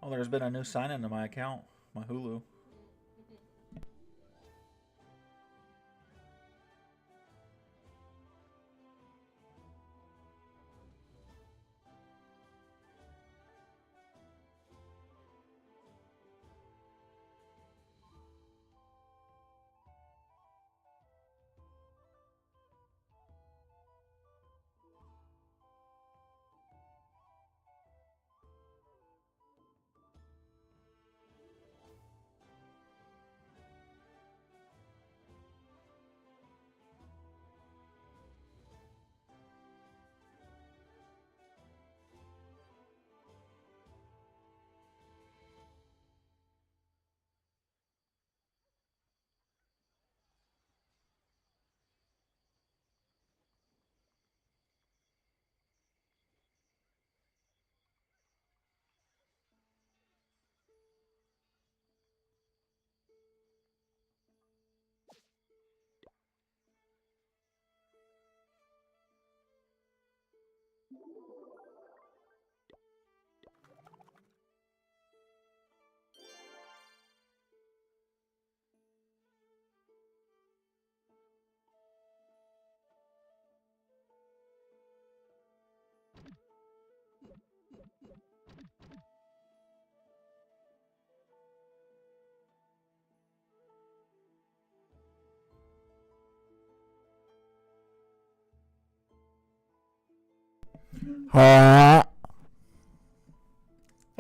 Oh, there's been a new sign in to my account, my Hulu.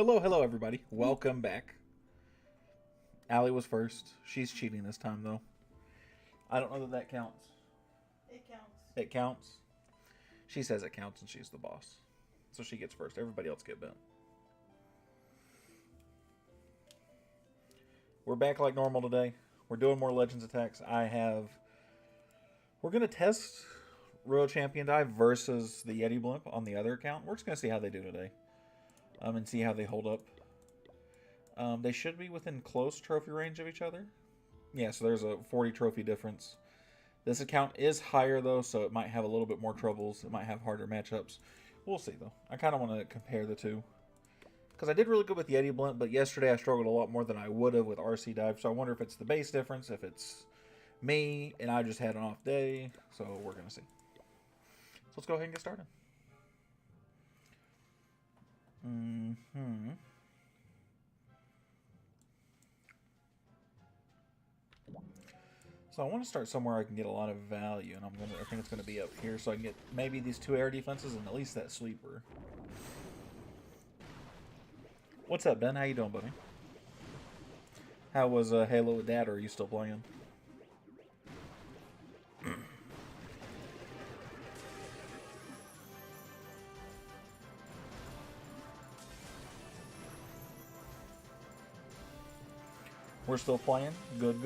Hello, everybody. Welcome back. Allie was first. She's cheating this time, though. I don't know that counts. It counts. It counts? She says it counts, and she's the boss. So she gets first. Everybody else get bent. We're back like normal today. We're doing more Legends attacks. We're going to test Royal Champion Dive versus the Yeti Blimp on the other account. We're just going to see how they do today. And see how they hold up. They should be within close trophy range of each other. Yeah, so there's a 40 trophy difference. This account is higher, though, so it might have a little bit more troubles. It might have harder matchups. We'll see, though. I kind of want to compare the two. Because I did really good with Yeti Blimp, but yesterday I struggled a lot more than I would have with RC Dive. So I wonder if it's the base difference, if it's me, and I just had an off day. So we're going to see. So let's go ahead and get started. So I want to start somewhere I can get a lot of value, and I think it's gonna be up here, so I can get maybe these 2 air defenses and at least that sweeper. What's up, Ben? How you doing, buddy? How was Halo with Dad, or are you still playing? We're still playing? Good.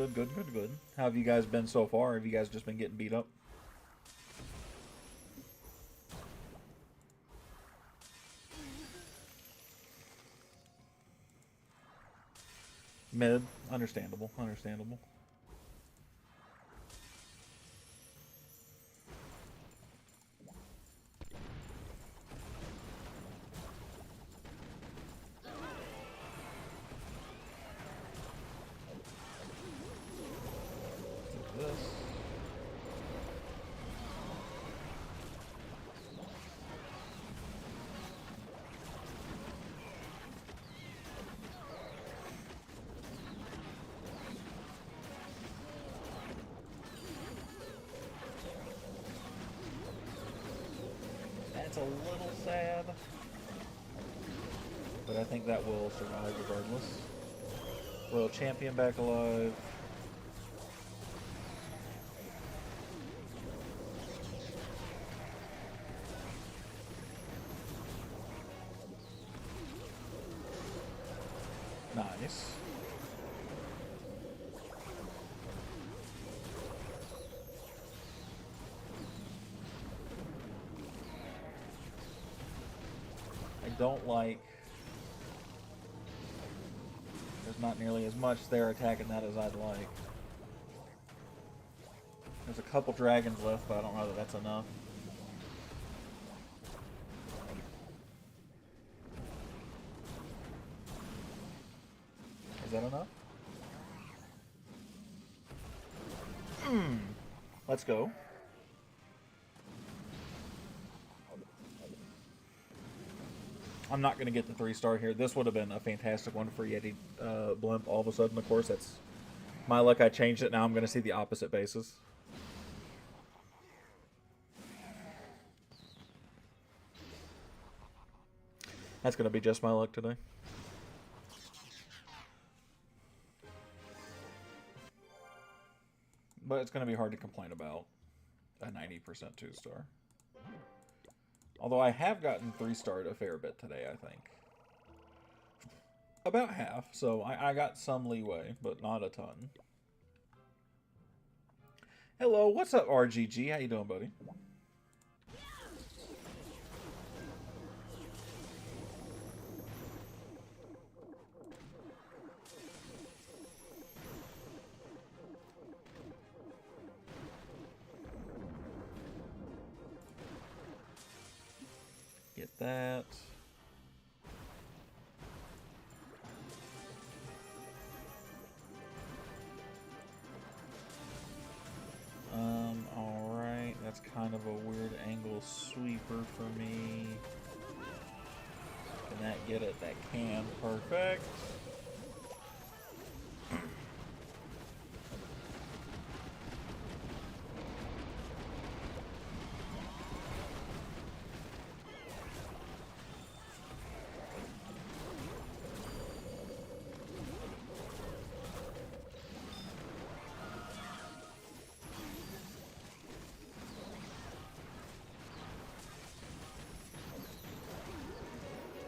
How have you guys been so far? Have you guys just been getting beat up? Mid. Understandable. That's a little sad, but I think that will survive regardless. Royal Champion back alive. Nice. I don't like... There's not nearly as much there attacking that as I'd like. There's a couple dragons left, but I don't know that that's enough. that enough? Let's go. I'm not going to get the 3-star here. This would have been a fantastic one for Yeti Blimp. All of a sudden, of course, that's my luck. I changed it. Now I'm going to see the opposite bases. That's going to be just my luck today. But it's going to be hard to complain about a 90% 2-star. Although I have gotten 3-starred a fair bit today, I think. About half, so I got some leeway, but not a ton. Hello, what's up, RGG? How you doing, buddy? Get that. Alright. That's kind of a weird angle sweeper for me. Can that get it? That can. Perfect.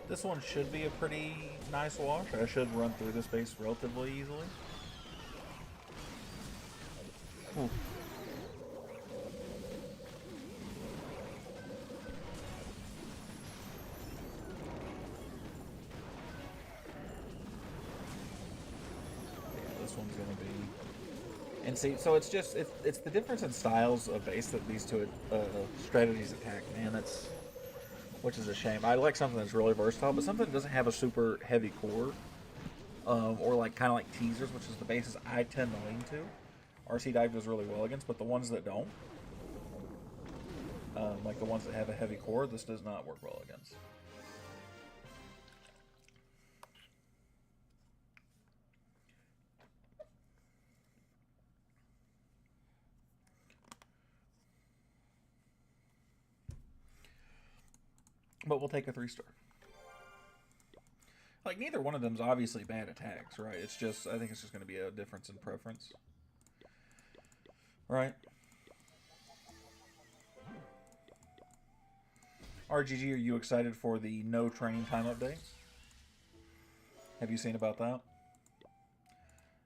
This one should be a pretty nice wash. I should run through this base relatively easily. Ooh. Yeah, this one's gonna be... And see, so it's just, it's the difference in styles of base that these two strategies attack, man. That's... Which is a shame. I like something that's really versatile, but something that doesn't have a super heavy core, or like kind of like teasers, which is the bases I tend to lean to. RC Dive does really well against, but the ones that don't, like the ones that have a heavy core, this does not work well against. But we'll take a 3-star. Like, neither one of them's obviously bad attacks, right? It's just, I think it's just going to be a difference in preference. Right? RGG, are you excited for the no training time update? Have you seen about that?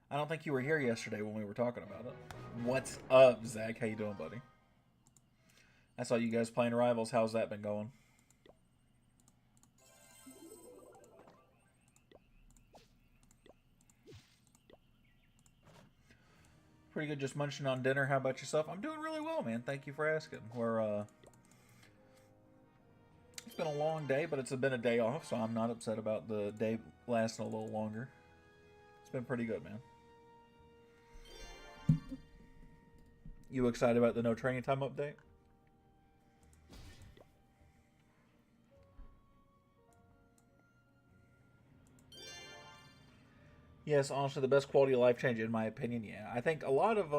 I don't think you were here yesterday when we were talking about it. What's up, Zach? How you doing, buddy? I saw you guys playing Rivals. How's that been going? Pretty good, just munching on dinner. How about yourself? I'm doing really well, man. Thank you for asking. It's been a long day, but it's been a day off, so I'm not upset about the day lasting a little longer. It's been pretty good, man. You excited about the no training time update? Yes, honestly, the best quality of life change, in my opinion, yeah. I think a lot of,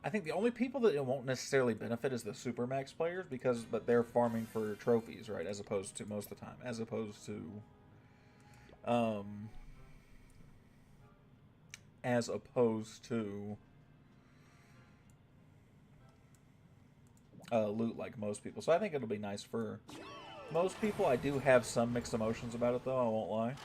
I think the only people that it won't necessarily benefit is the Supermax players, but they're farming for trophies, right, as opposed to, most of the time, as opposed to, loot like most people. So I think it'll be nice for most people. I do have some mixed emotions about it, though, I won't lie.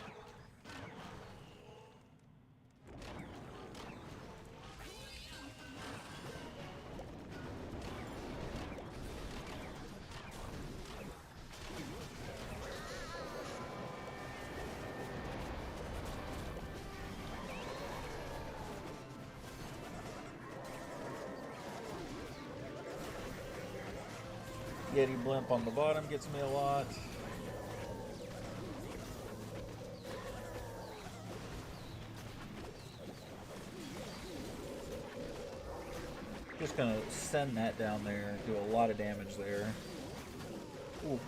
Yeti Blimp on the bottom gets me a lot. Just gonna send that down there. Do a lot of damage there. Ooh.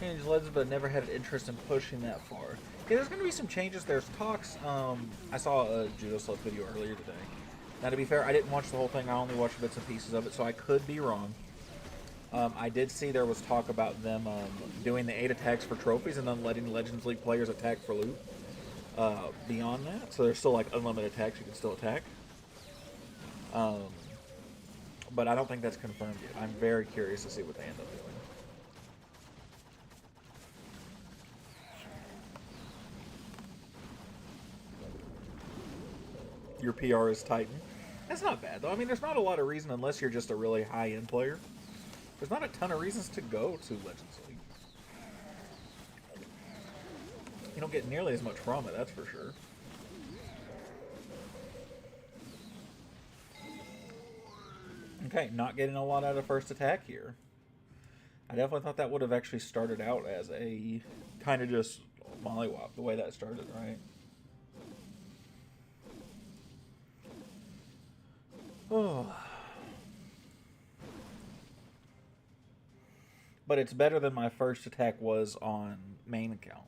Change legends, but never had an interest in pushing that far. Yeah, there's gonna be some changes. There's talks. I saw a Judo Slip video earlier today. Now, to be fair, I didn't watch the whole thing. I only watched bits and pieces of it, so I could be wrong. I did see there was talk about them doing the 8 attacks for trophies and then letting Legends League players attack for loot beyond that. So there's still like unlimited attacks you can still attack. But I don't think that's confirmed yet. I'm very curious to see what they end up doing. Your PR is Titan. That's not bad, though. I mean, there's not a lot of reason unless you're just a really high-end player. There's not a ton of reasons to go to Legends League. You don't get nearly as much from it, that's for sure. Okay, not getting a lot out of first attack here. I definitely thought that would have actually started out as a kind of just mollywop, the way that started, right? Oh. But it's better than my first attack was on main account.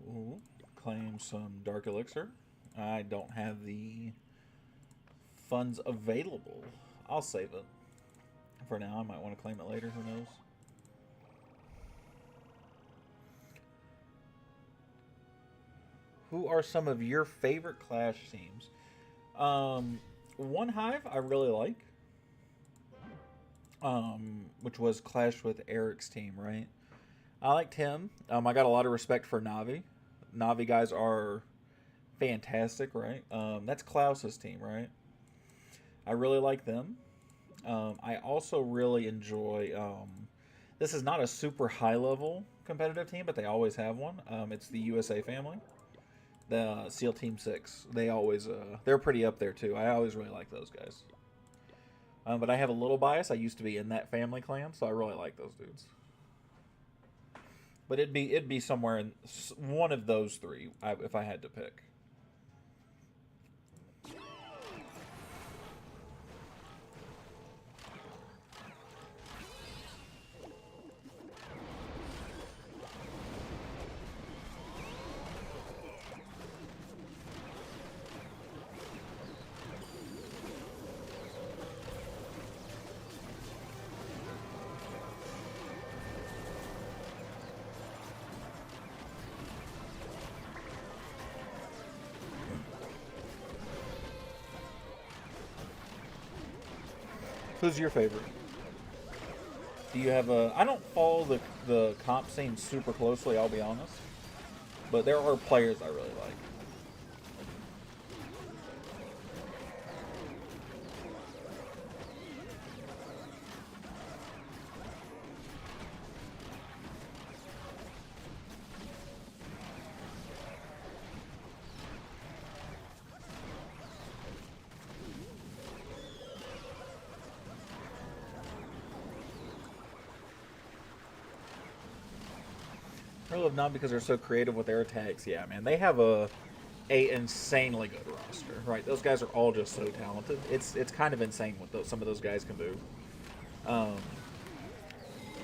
Ooh, claim some Dark Elixir. I don't have the funds available. I'll save it for now. I might want to claim it later. Who knows? Who are some of your favorite Clash teams? One Hive I really like. Which was Clash with Eric's team, right? I liked him. I got a lot of respect for Navi. Navi guys are fantastic, right? That's Klaus's team, right? I really like them. I also really enjoy. This is not a super high level competitive team, but they always have one. It's the USA family, the SEAL Team 6. They always they're pretty up there too. I always really like those guys. But I have a little bias. I used to be in that family clan, so I really like those dudes. But it'd be somewhere in one of those three if I had to pick. Who's your favorite? Do you have a... I don't follow the comp scene super closely, I'll be honest. But there are players I really like. I love not because they're so creative with their attacks. Yeah, man, they have a insanely good roster, right? Those guys are all just so talented. It's kind of insane what some of those guys can do.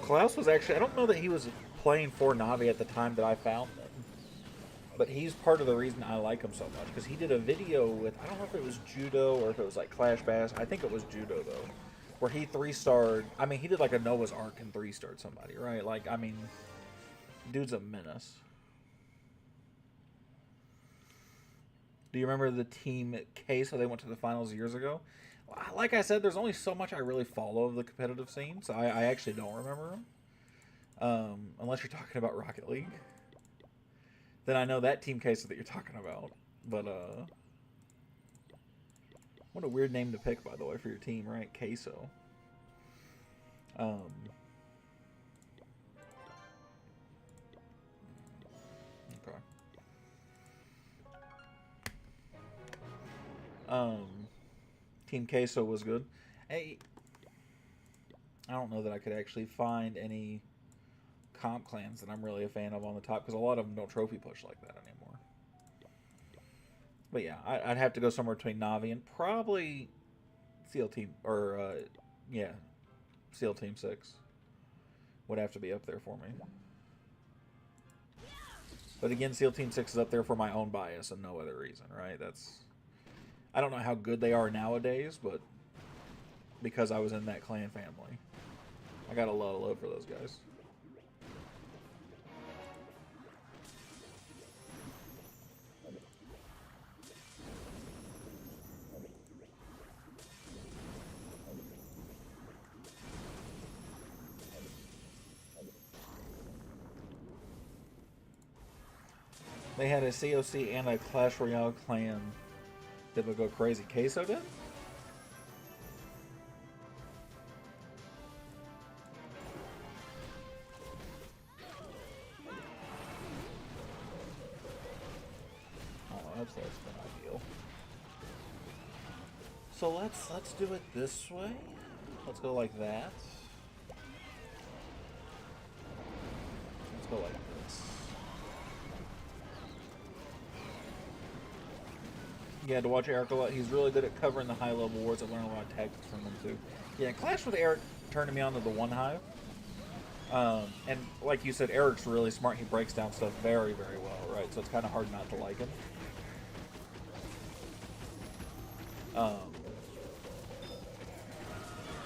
Klaus was actually, I don't know that he was playing for Navi at the time that I found them, but he's part of the reason I like him so much because he did a video with, I don't know if it was Judo or if it was like Clash Bash. I think it was Judo though, where he 3-starred. I mean, he did like a Noah's Ark and 3-starred somebody, right? Like, I mean, dude's a menace. Do you remember the team case how they went to the finals years ago? Like I said, there's only so much I really follow of the competitive scene, so I actually don't remember them. Unless you're talking about Rocket League. Then I know that team case that you're talking about. But, What a weird name to pick, by the way, for your team, right? Queso. Okay. Team Queso was good. Hey, I don't know that I could actually find any comp clans that I'm really a fan of on the top because a lot of them don't trophy push like that anymore. But yeah, I'd have to go somewhere between Navi and probably SEAL Team or yeah, SEAL Team 6 would have to be up there for me. But again, SEAL Team 6 is up there for my own bias and no other reason, right? I don't know how good they are nowadays, but because I was in that clan family, I got a lot of love for those guys. They had a COC and a Clash Royale clan that would go crazy. Queso did? Oh, that's less than ideal. So let's do it this way. Let's go like that. Let's go like this. Yeah, to watch Eric a lot. He's really good at covering the high level wars. I've learned a lot of tactics from him too. Yeah, Clash with Eric turned me on to the one hive. And like you said, Eric's really smart. He breaks down stuff very, very well, right? So it's kind of hard not to like him.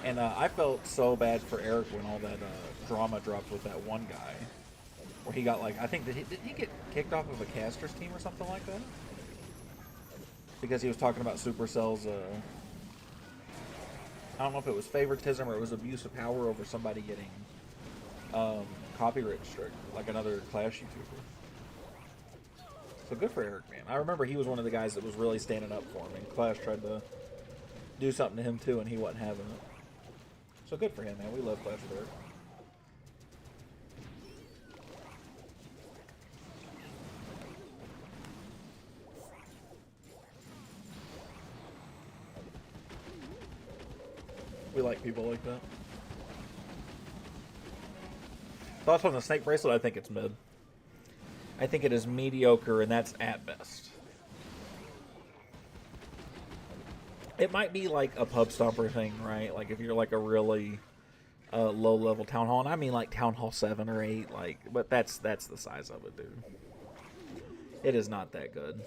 And I felt so bad for Eric when all that drama dropped with that one guy. Where he got like, I think, did he get kicked off of a caster's team or something like that? Because he was talking about Supercell's, I don't know if it was favoritism or it was abuse of power over somebody getting copyright strict, like another Clash YouTuber. So good for Eric, man. I remember he was one of the guys that was really standing up for him, and Clash tried to do something to him too, and he wasn't having it. So good for him, man. We love Clash with Eric. We like people like that. Thoughts on the snake bracelet? I think it's mid. I think it is mediocre, and that's at best. It might be like a pub stomper thing, right? Like if you're like a really low level town hall, and I mean like town hall 7 or 8, like, but that's the size of it, dude. It is not that good.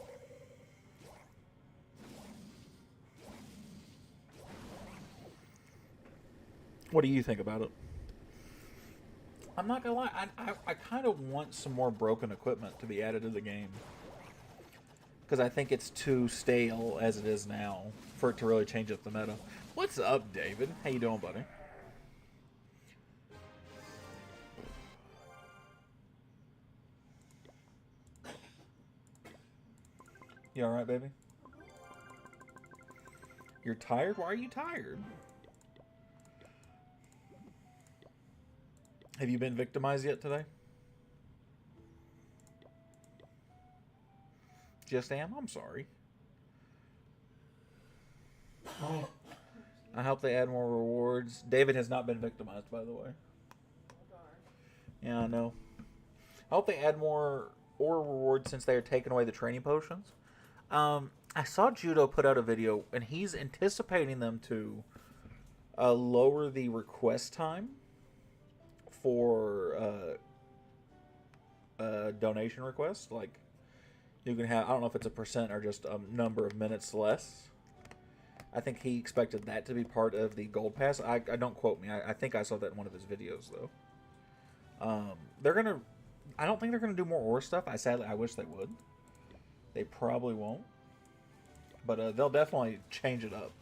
What do you think about it? I'm not gonna lie, I kind of want some more broken equipment to be added to the game. Because I think it's too stale as it is now for it to really change up the meta. What's up, David? How you doing, buddy? You alright, baby? You're tired? Why are you tired? Have you been victimized yet today? Just am? I'm sorry. I hope they add more rewards. David has not been victimized, by the way. Yeah, I know. I hope they add more or rewards since they are taking away the training potions. I saw Judo put out a video, and he's anticipating them to lower the request time for donation requests. Like, you can have, I don't know if it's a percent or just a number of minutes less. I think he expected that to be part of the gold pass. I don't quote me. I think I saw that in one of his videos though. They're gonna. I don't think they're gonna do more ore stuff. I wish they would. They probably won't. But they'll definitely change it up.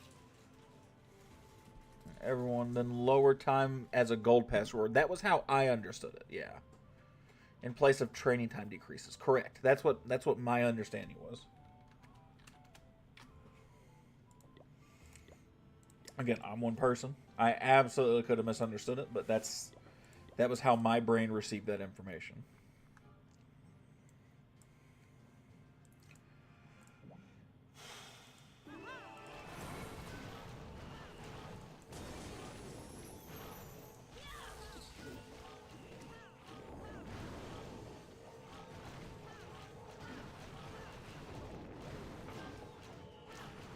Everyone, then lower time as a gold pass reward. That was how I understood it. Yeah. In place of training time decreases. Correct. That's what my understanding was. Again, I'm one person. I absolutely could have misunderstood it, but that was how my brain received that information.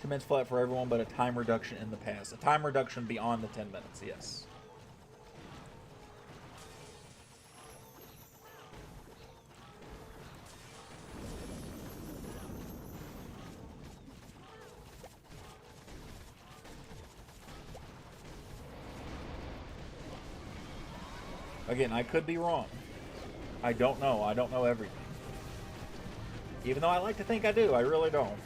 Minutes flat for everyone, but a time reduction in the past. A time reduction beyond the 10 minutes, yes. Again, I could be wrong. I don't know. I don't know everything. Even though I like to think I do, I really don't.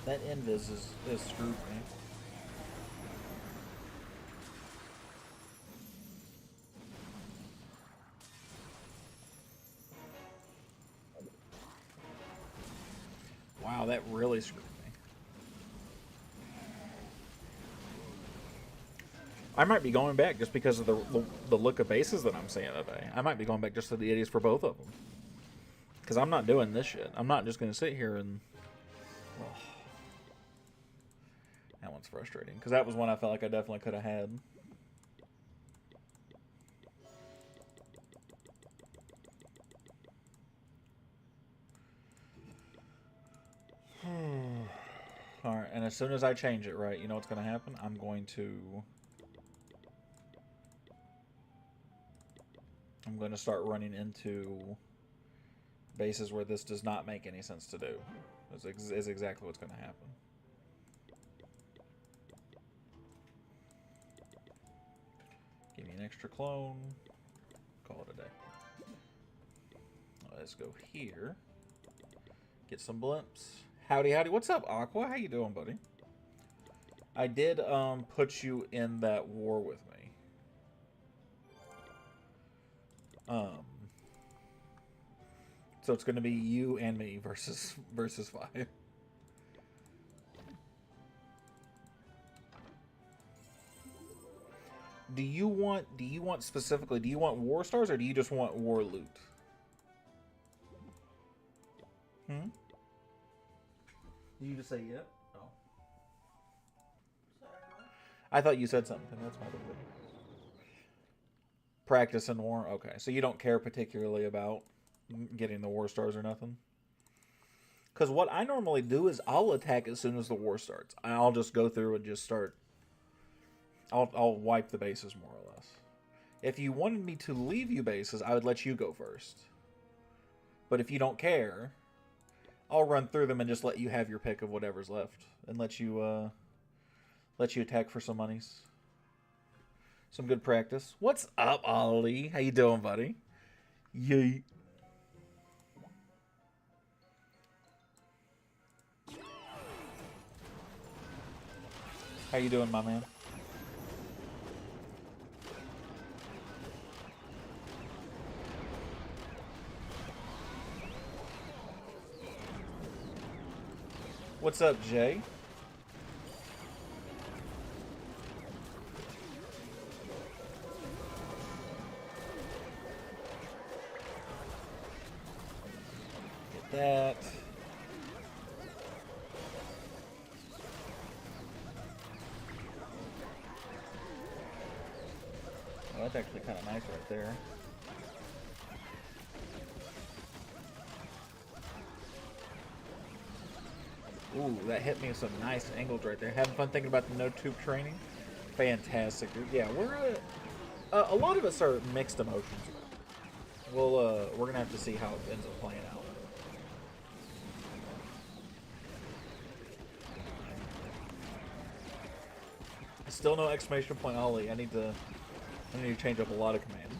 That invis is screwed me. Wow, that really screwed me. I might be going back just because of the look of bases that I'm seeing today. I might be going back just to the Yetis for both of them. Because I'm not doing this shit. I'm not just going to sit here and... Oh. That one's frustrating. Because that was one I felt like I definitely could have had. Alright, and as soon as I change it, right, you know what's going to happen? I'm going to start running into bases where this does not make any sense to do. Is exactly what's going to happen. Give me an extra clone. Call it a day. Let's go here. Get some blimps. Howdy, howdy. What's up, Aqua? How you doing, buddy? I did put you in that war with me. So it's going to be you and me versus 5. Do you want specifically, do you want war stars or do you just want war loot? Hmm? Did you just say yep? Oh. I thought you said something. That's my bad. Practice in war? Okay. So you don't care particularly about getting the war stars or nothing? Because what I normally do is I'll attack as soon as the war starts. I'll just go through and just start... I'll wipe the bases more or less. If you wanted me to leave you bases, I would let you go first. But if you don't care, I'll run through them and just let you have your pick of whatever's left. And let you attack for some monies. Some good practice. What's up, Ollie? How you doing, buddy? Yeet. How you doing, my man? What's up, Jay? Get that. Oh, that's actually kind of nice right there. Ooh, that hit me with some nice angles right there. Having fun thinking about the no-tube training? Fantastic, dude. Yeah, we're... a lot of us are mixed emotions. We're gonna have to see how it ends up playing out. Still no exclamation point Ollie. I need to change up a lot of commands.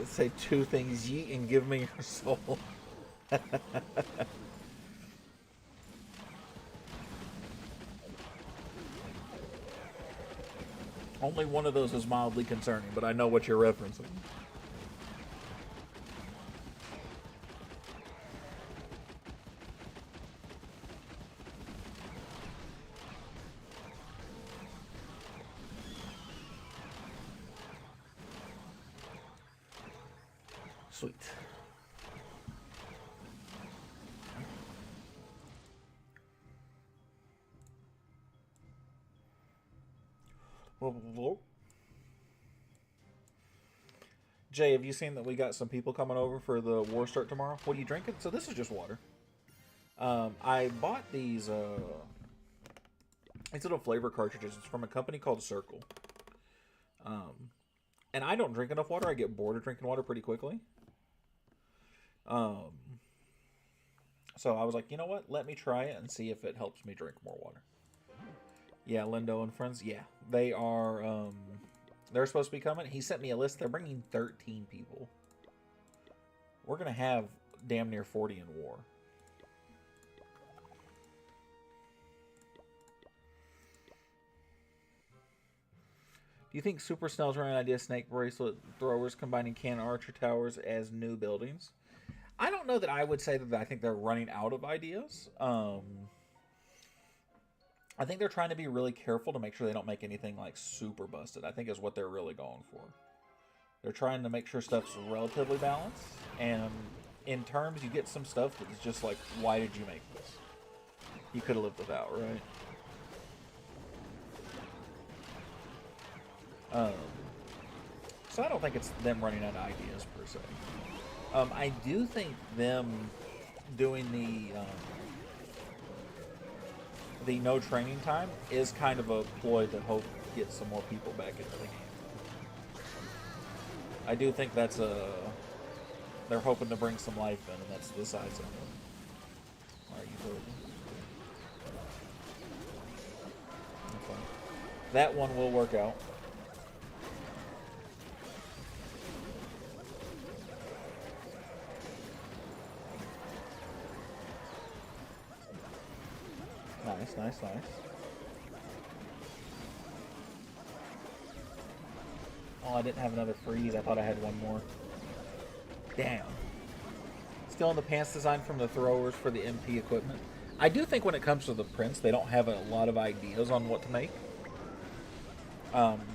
Say two things, yeet and give me your soul. Only one of those is mildly concerning, but I know what you're referencing. Sweet. Whoa. Jay, have you seen that we got some people coming over for the war start tomorrow? What are you drinking? So this is just water. I bought these little flavor cartridges. It's from a company called Circle. And I don't drink enough water. I get bored of drinking water pretty quickly. So I was like, you know what? Let me try it and see if it helps me drink more water. Yeah, Lindo and friends. Yeah, they are. They're supposed to be coming. He sent me a list. They're bringing 13 people. We're gonna have damn near 40 in war. Do you think Super Snell's running an idea snake bracelet throwers combining cannon archer towers as new buildings? I don't know that I would say that I think they're running out of ideas. I think they're trying to be really careful to make sure they don't make anything like super busted. I think is what they're really going for. They're trying to make sure stuff's relatively balanced, and in terms, you get some stuff that's just like, why did you make this? You could have lived without, right? So I don't think it's them running out of ideas per se. I do think them doing the no training time is kind of a ploy to hope get some more people back into the game. I do think that's they're hoping to bring some life in, and that's the sides of it. Alright, you throw it. Okay. That one will work out. Nice. Oh, I didn't have another freeze. I thought I had one more. Damn. Still in the pants design from the throwers for the MP equipment. I do think when it comes to the prints, they don't have a lot of ideas on what to make.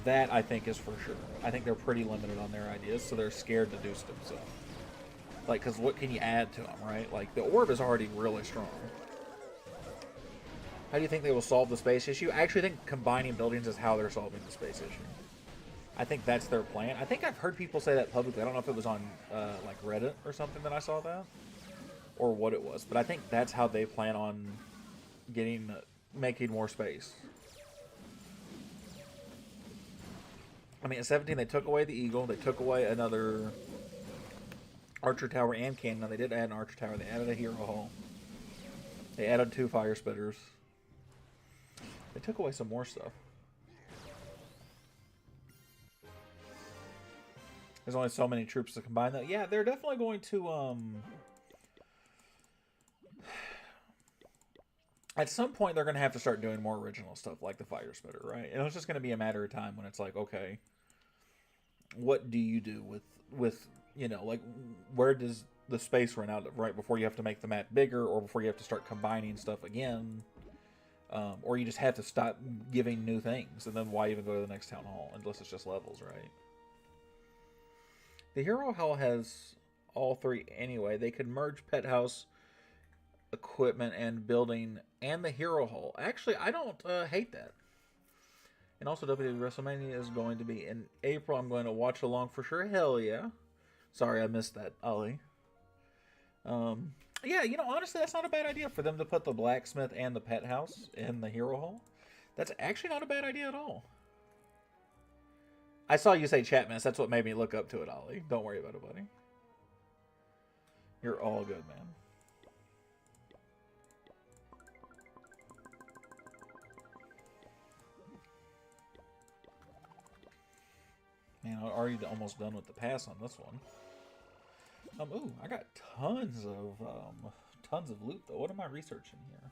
That, I think, is for sure. I think they're pretty limited on their ideas, so they're scared to do stuff. Like, because what can you add to them, right? Like, the orb is already really strong. How do you think they will solve the space issue? I actually think combining buildings is how they're solving the space issue. I think that's their plan. I think I've heard people say that publicly. I don't know if it was on like Reddit or something that I saw that, or what it was. But I think that's how they plan on making more space. I mean, at 17, they took away the Eagle. They took away another Archer Tower and Cannon. Now, they did add an Archer Tower. They added a Hero Hall. They added 2 Fire Spitters. They took away some more stuff. There's only so many troops to combine, though. Yeah, they're definitely going to, at some point, they're going to have to start doing more original stuff, like the Fire Spitter, right? And it's just going to be a matter of time when it's like, okay, what do you do with you know, like, where does the space run out right before you have to make the map bigger, or before you have to start combining stuff again? Or you just have to stop giving new things, and then why even go to the next town hall unless it's just levels, right? The Hero Hall has all 3 anyway. They could merge Pet House, equipment, and building, and the Hero Hall. Actually, I don't hate that. And also, WWE WrestleMania is going to be in April. I'm going to watch along for sure. Hell yeah. Sorry, I missed that, Ollie. Yeah, you know, honestly, that's not a bad idea for them to put the blacksmith and the pet house in the Hero Hall. That's actually not a bad idea at all. I saw you say chat mess. That's what made me look up to it, Ollie. Don't worry about it, buddy. You're all good, man. Man, I'm already almost done with the pass on this one. Ooh, I got tons of loot though. What am I researching here?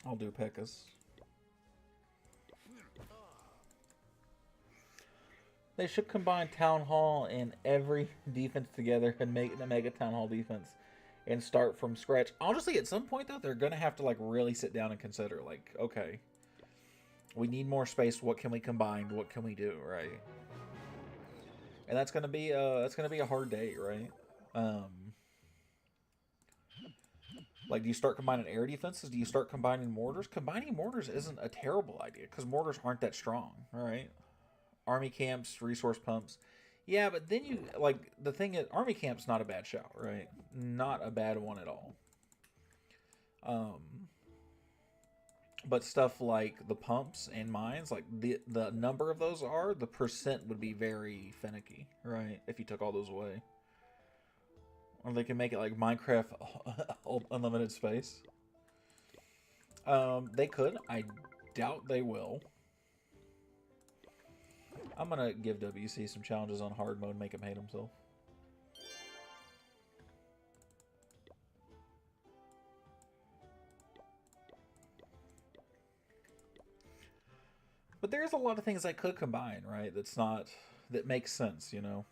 I'll do Pekkas. They should combine Town Hall and every defense together and make a mega Town Hall defense and start from scratch. Honestly, at some point, though, they're going to have to, like, really sit down and consider, like, okay, we need more space. What can we combine? What can we do, right? And that's going to be a hard day, right? Like, do you start combining air defenses? Do you start combining mortars? Combining mortars isn't a terrible idea because mortars aren't that strong, right? Army camps, resource pumps. Yeah, but then you, like, the thing is, army camp's not a bad shout, right? Not a bad one at all. But stuff like the pumps and mines, like, the number of those are, the percent would be very finicky, right? If you took all those away. Or they can make it like Minecraft unlimited space. They could. I doubt they will. I'm going to give WC some challenges on hard mode, make him hate himself. But there's a lot of things I could combine, right? That makes sense, you know?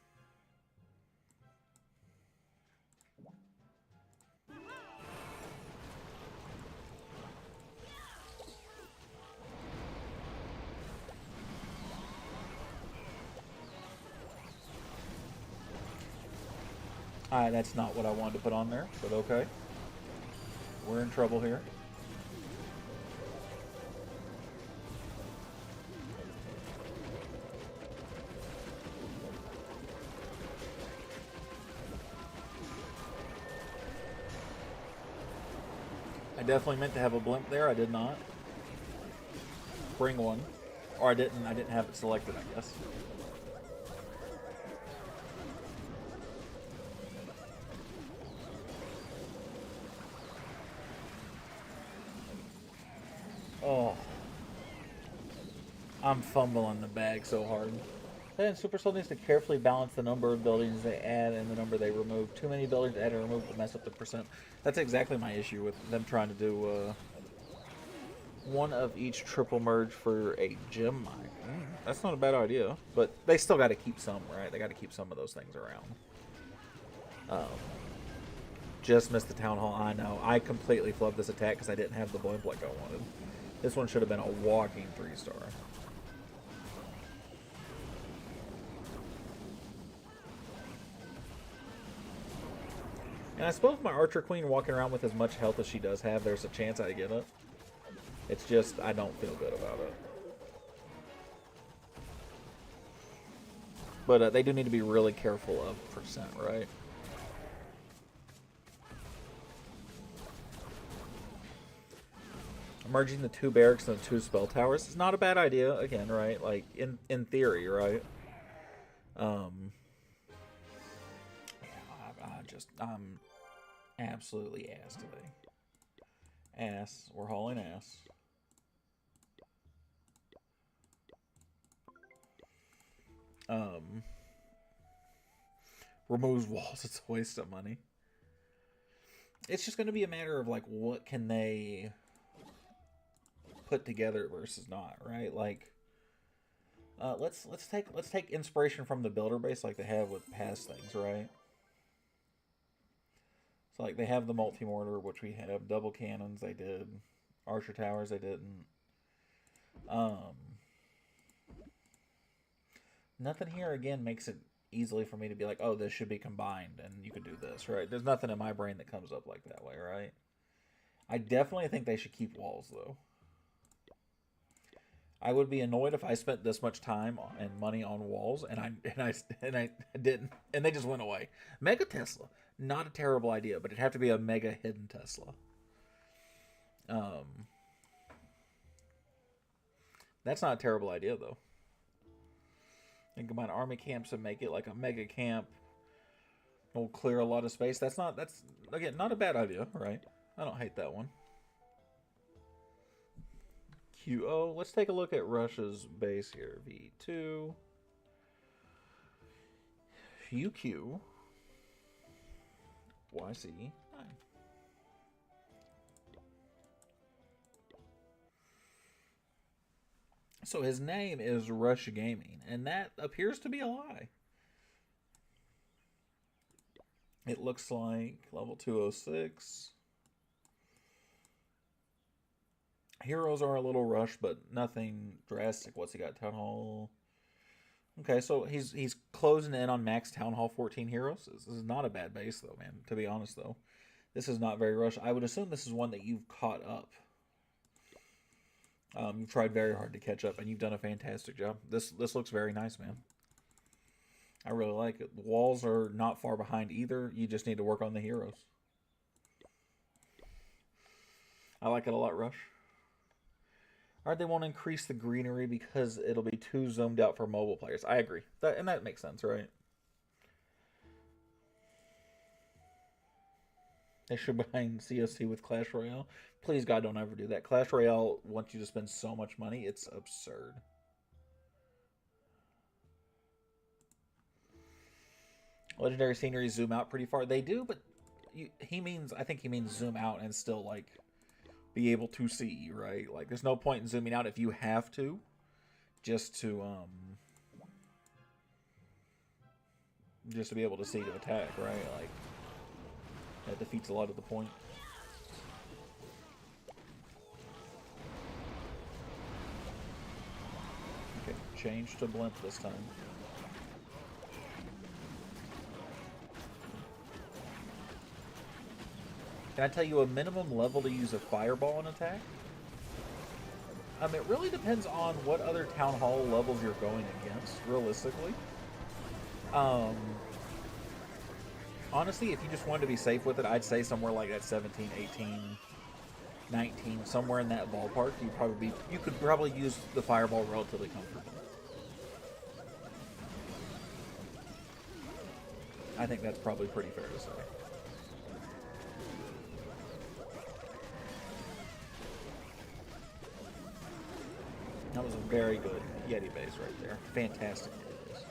That's not what I wanted to put on there, but okay. We're in trouble here. I definitely meant to have a blimp there. I did not. Bring one. Or I didn't have it selected, I guess. Oh. I'm fumbling the bag so hard. Then Supercell needs to carefully balance the number of buildings they add and the number they remove. Too many buildings added or removed will mess up the percent. That's exactly my issue with them trying to do one of each triple merge for a gem mine. That's not a bad idea, but they still got to keep some, right? They got to keep some of those things around. Just missed the town hall. I know. I completely flubbed this attack because I didn't have the blimp like I wanted. This one should have been a walking 3-star. And I suppose my Archer Queen walking around with as much health as she does have, there's a chance I get it. It's just, I don't feel good about it. But they do need to be really careful of percent, right? Merging the 2 barracks and the 2 spell towers is not a bad idea, again, right? Like, in theory, right? I'm absolutely ass today. Ass. We're hauling ass. Removes walls. It's a waste of money. It's just going to be a matter of, like, what can they put together versus not, right? Like, let's take inspiration from the builder base like they have with past things, right? So, like, they have the multi-mortar, which we have. Double cannons, they did. Archer towers, they didn't. Nothing here, again, makes it easily for me to be like, oh, this should be combined, and you could do this, right? There's nothing in my brain that comes up like that way, right? I definitely think they should keep walls, though. I would be annoyed if I spent this much time and money on walls and I didn't, and they just went away. Mega Tesla, not a terrible idea, but it'd have to be a mega hidden Tesla. That's not a terrible idea though. And combine army camps and make it like a mega camp. It'll clear a lot of space. That's again not a bad idea, right? I don't hate that one. QO. Let's take a look at Russia's base here. V2. UQ. YC. 9. So his name is Rush Gaming, and that appears to be a lie. It looks like level 206. Heroes are a little rushed, but nothing drastic. What's he got? Town Hall. Okay, so he's closing in on max Town Hall 14 heroes. This is not a bad base, though, man. To be honest, though. This is not very rushed. I would assume this is one that you've caught up. You've tried very hard to catch up, and you've done a fantastic job. This looks very nice, man. I really like it. The walls are not far behind either. You just need to work on the heroes. I like it a lot, Rush. Alright, they won't increase the greenery because it'll be too zoomed out for mobile players. I agree. And that makes sense, right? They should bind COC with Clash Royale. Please, God, don't ever do that. Clash Royale wants you to spend so much money. It's absurd. Legendary scenery zoom out pretty far. They do, but I think he means zoom out and still, like, be able to see, right? Like, there's no point in zooming out if you have to. Just to be able to see to attack, right? Like, that defeats a lot of the point. Okay, change to Blimp this time. Can I tell you a minimum level to use a fireball in attack? It really depends on what other Town Hall levels you're going against, realistically. Honestly, if you just wanted to be safe with it, I'd say somewhere like that 17, 18, 19, somewhere in that ballpark, you could probably use the fireball relatively comfortably. I think that's probably pretty fair to say. That was a very good Yeti base right there. Fantastic Yeti base.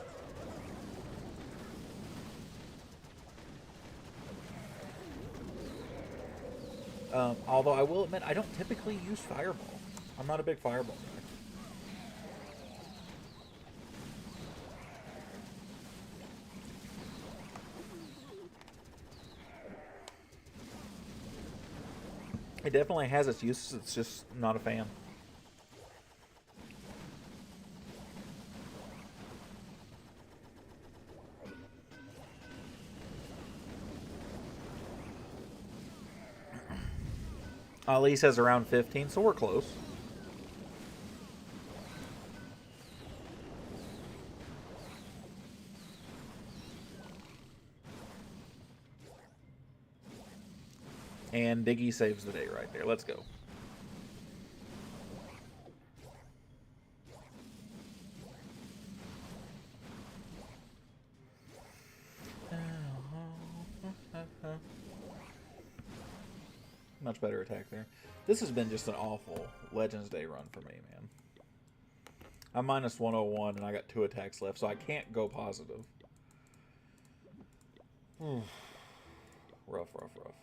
Although I will admit, I don't typically use Fireball. I'm not a big Fireball guy. It definitely has its uses, it's just not a fan. Ali says around 15, so we're close. And Diggy saves the day right there. Let's go. Much better attack there. This has been just an awful Legends Day run for me, man. I'm minus 101 and I got 2 attacks left, so I can't go positive. Rough, rough, rough.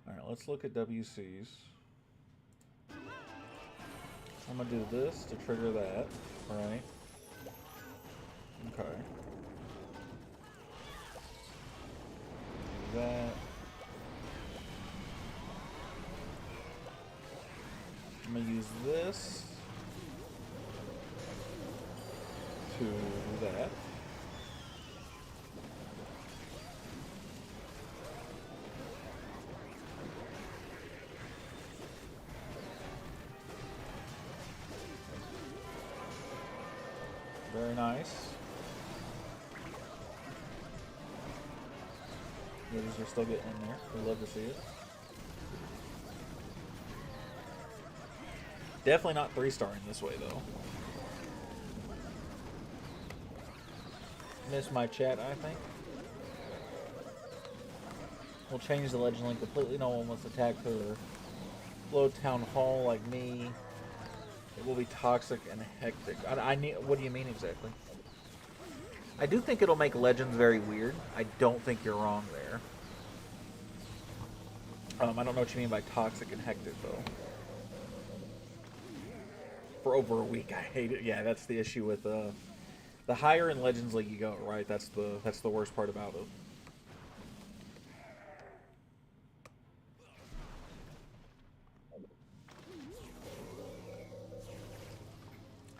Alright, let's look at WCs. I'm going to do this to trigger that, right? Okay. Do that. that. Very nice. Yetis are still getting in there. We love to see it. Definitely not 3-starring this way, though. Missed my chat, I think. We'll change the legend link completely. No one wants to attack for low town hall like me. It will be toxic and hectic. I need. What do you mean exactly? I do think it'll make legends very weird. I don't think you're wrong there. I don't know what you mean by toxic and hectic, though. For over a week, I hate it. Yeah, that's the issue with the higher in Legends League you go, right? That's the worst part about it.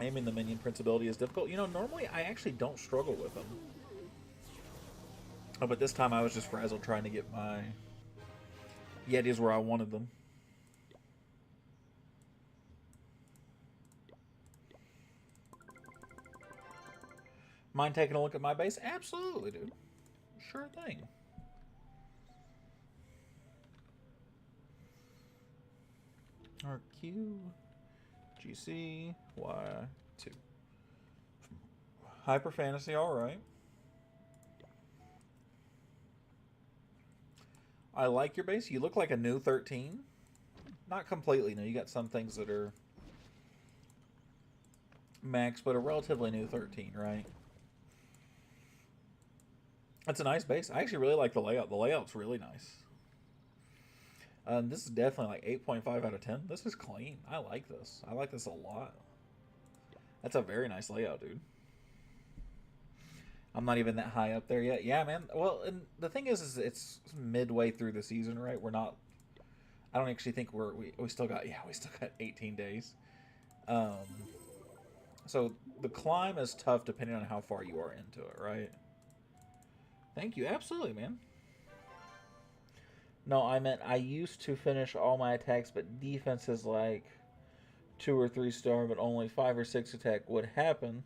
Aiming the minion prince ability is difficult. You know, normally I actually don't struggle with them. Oh, but this time I was just frazzled trying to get my Yetis where I wanted them. Mind taking a look at my base? Absolutely, dude. Sure thing. RQ, GC, Y2. Hyper Fantasy, alright. I like your base. You look like a new 13. Not completely new. You got some things that are max, but a relatively new 13, right? That's a nice base. I actually really like the layout. The layout's really nice. This is definitely like 8.5 out of 10. This is clean. I like this. I like this a lot. That's a very nice layout, dude. I'm not even that high up there yet. Yeah, man. Well, and the thing is it's midway through the season, right? We're not... I don't actually think we still got... Yeah, we still got 18 days. So the climb is tough depending on how far you are into it, right? Thank you. Absolutely, man. No, I meant I used to finish all my attacks, but defense is like 2 or 3 star, but only 5 or 6 attack would happen.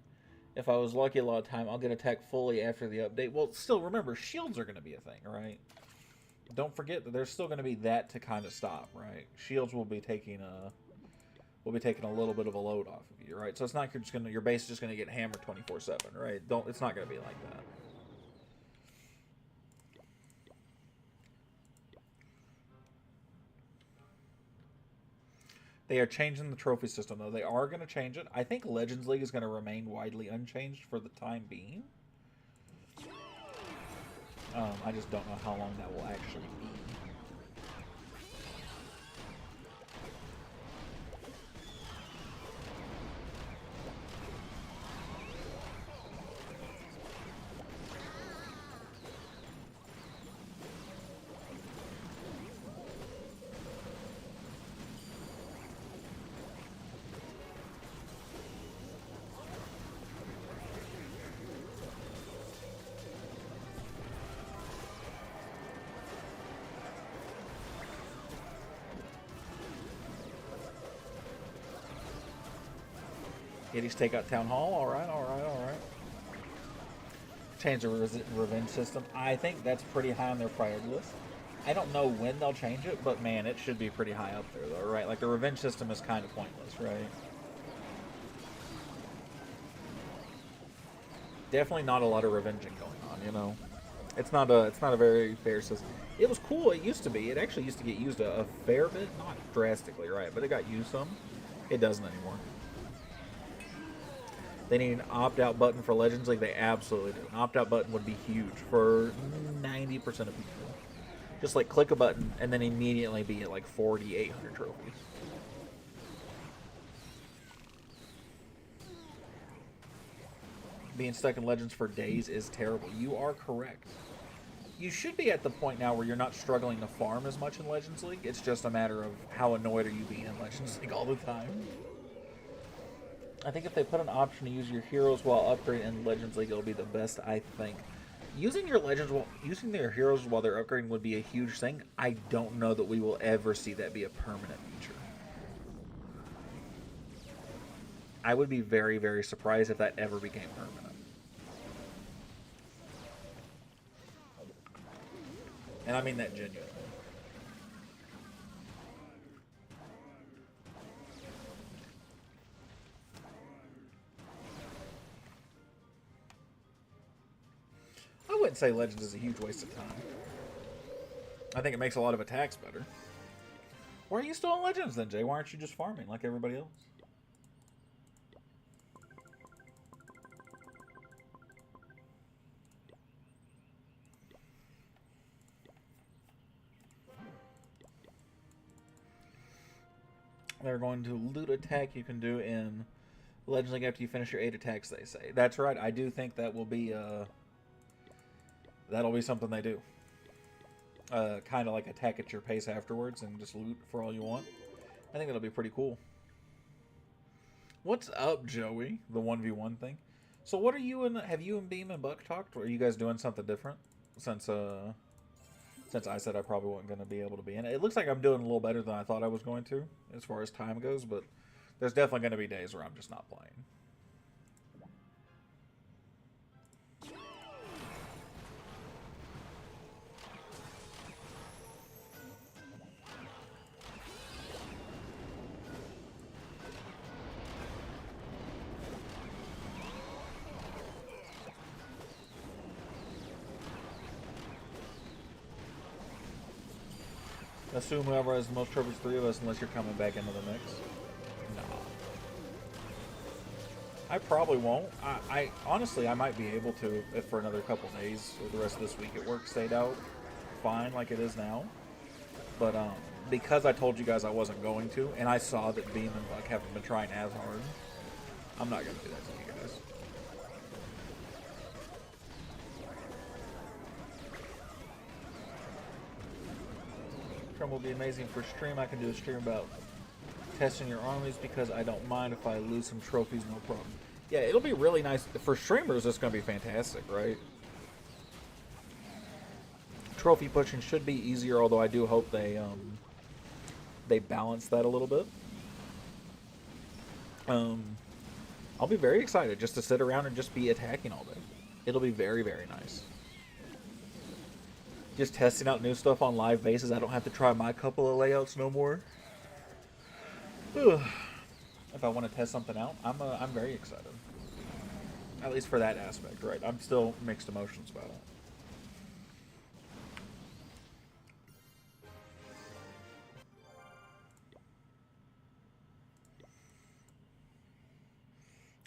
If I was lucky a lot of time, I'll get attacked fully after the update. Well, still, remember, shields are going to be a thing, right? Don't forget that there's still going to be that to kind of stop, right? Shields will be taking a little bit of a load off of you, right? So it's not you're just gonna your base is just gonna get hammered 24/7, right? It's not gonna be like that. They are changing the trophy system, though. They are going to change it. I think Legends League is going to remain widely unchanged for the time being. I just don't know how long that will actually be. Yetis take out Town Hall. All right, all right, all right. Change the revenge system. I think that's pretty high on their priority list. I don't know when they'll change it, but man, it should be pretty high up there, though, right? Like, the revenge system is kind of pointless, right? Definitely not a lot of revenging going on, you know? It's not a very fair system. It was cool, it used to be. It actually used to get used a fair bit. Not drastically, right? But it got used some. It doesn't anymore. They need an opt-out button for Legends League. They absolutely do. An opt-out button would be huge for 90% of people. Just like click a button and then immediately be at like 4,800 trophies. Being stuck in Legends for days is terrible. You are correct. You should be at the point now where you're not struggling to farm as much in Legends League. It's just a matter of how annoyed are you being in Legends League all the time. I think if they put an option to use your heroes while upgrading in Legends League, it'll be the best. I think using using their heroes while they're upgrading would be a huge thing. I don't know that we will ever see that be a permanent feature. I would be very, very surprised if that ever became permanent. And I mean that genuinely. I wouldn't say Legends is a huge waste of time. I think it makes a lot of attacks better. Why are you still on Legends then, Jay? Why aren't you just farming like everybody else? They're going to loot attack you can do in Legends League after you finish your 8 attacks, they say. That's right. I do think that will be that'll be something they do. Kind of like attack at your pace afterwards and just loot for all you want. I think that'll be pretty cool. What's up, Joey? The 1v1 thing. So what are you and have you and Beam and Buck talked? Or are you guys doing something different since I said I probably wasn't going to be able to be in it? It looks like I'm doing a little better than I thought I was going to as far as time goes, but there's definitely going to be days where I'm just not playing. Assume whoever has the most trophies, 3 of us, unless you're coming back into the mix. No. I probably won't. I honestly, I might be able to if for another couple days or the rest of this week at work stayed out fine like it is now. But because I told you guys I wasn't going to, and I saw that Beam and Buck haven't been trying as hard, I'm not going to do that to you guys. Will be amazing for stream. I can do a stream about testing your armies because I don't mind if I lose some trophies, no problem. Yeah, it'll be really nice for streamers. It's going to be fantastic, right? Trophy pushing should be easier, although I do hope they balance that a little bit. I'll be very excited just to sit around and just be attacking all day. It'll be very, very nice. Just testing out new stuff on live basis. I don't have to try my couple of layouts no more. Ugh. If I want to test something out, I'm very excited. At least for that aspect, right? I'm still mixed emotions about it.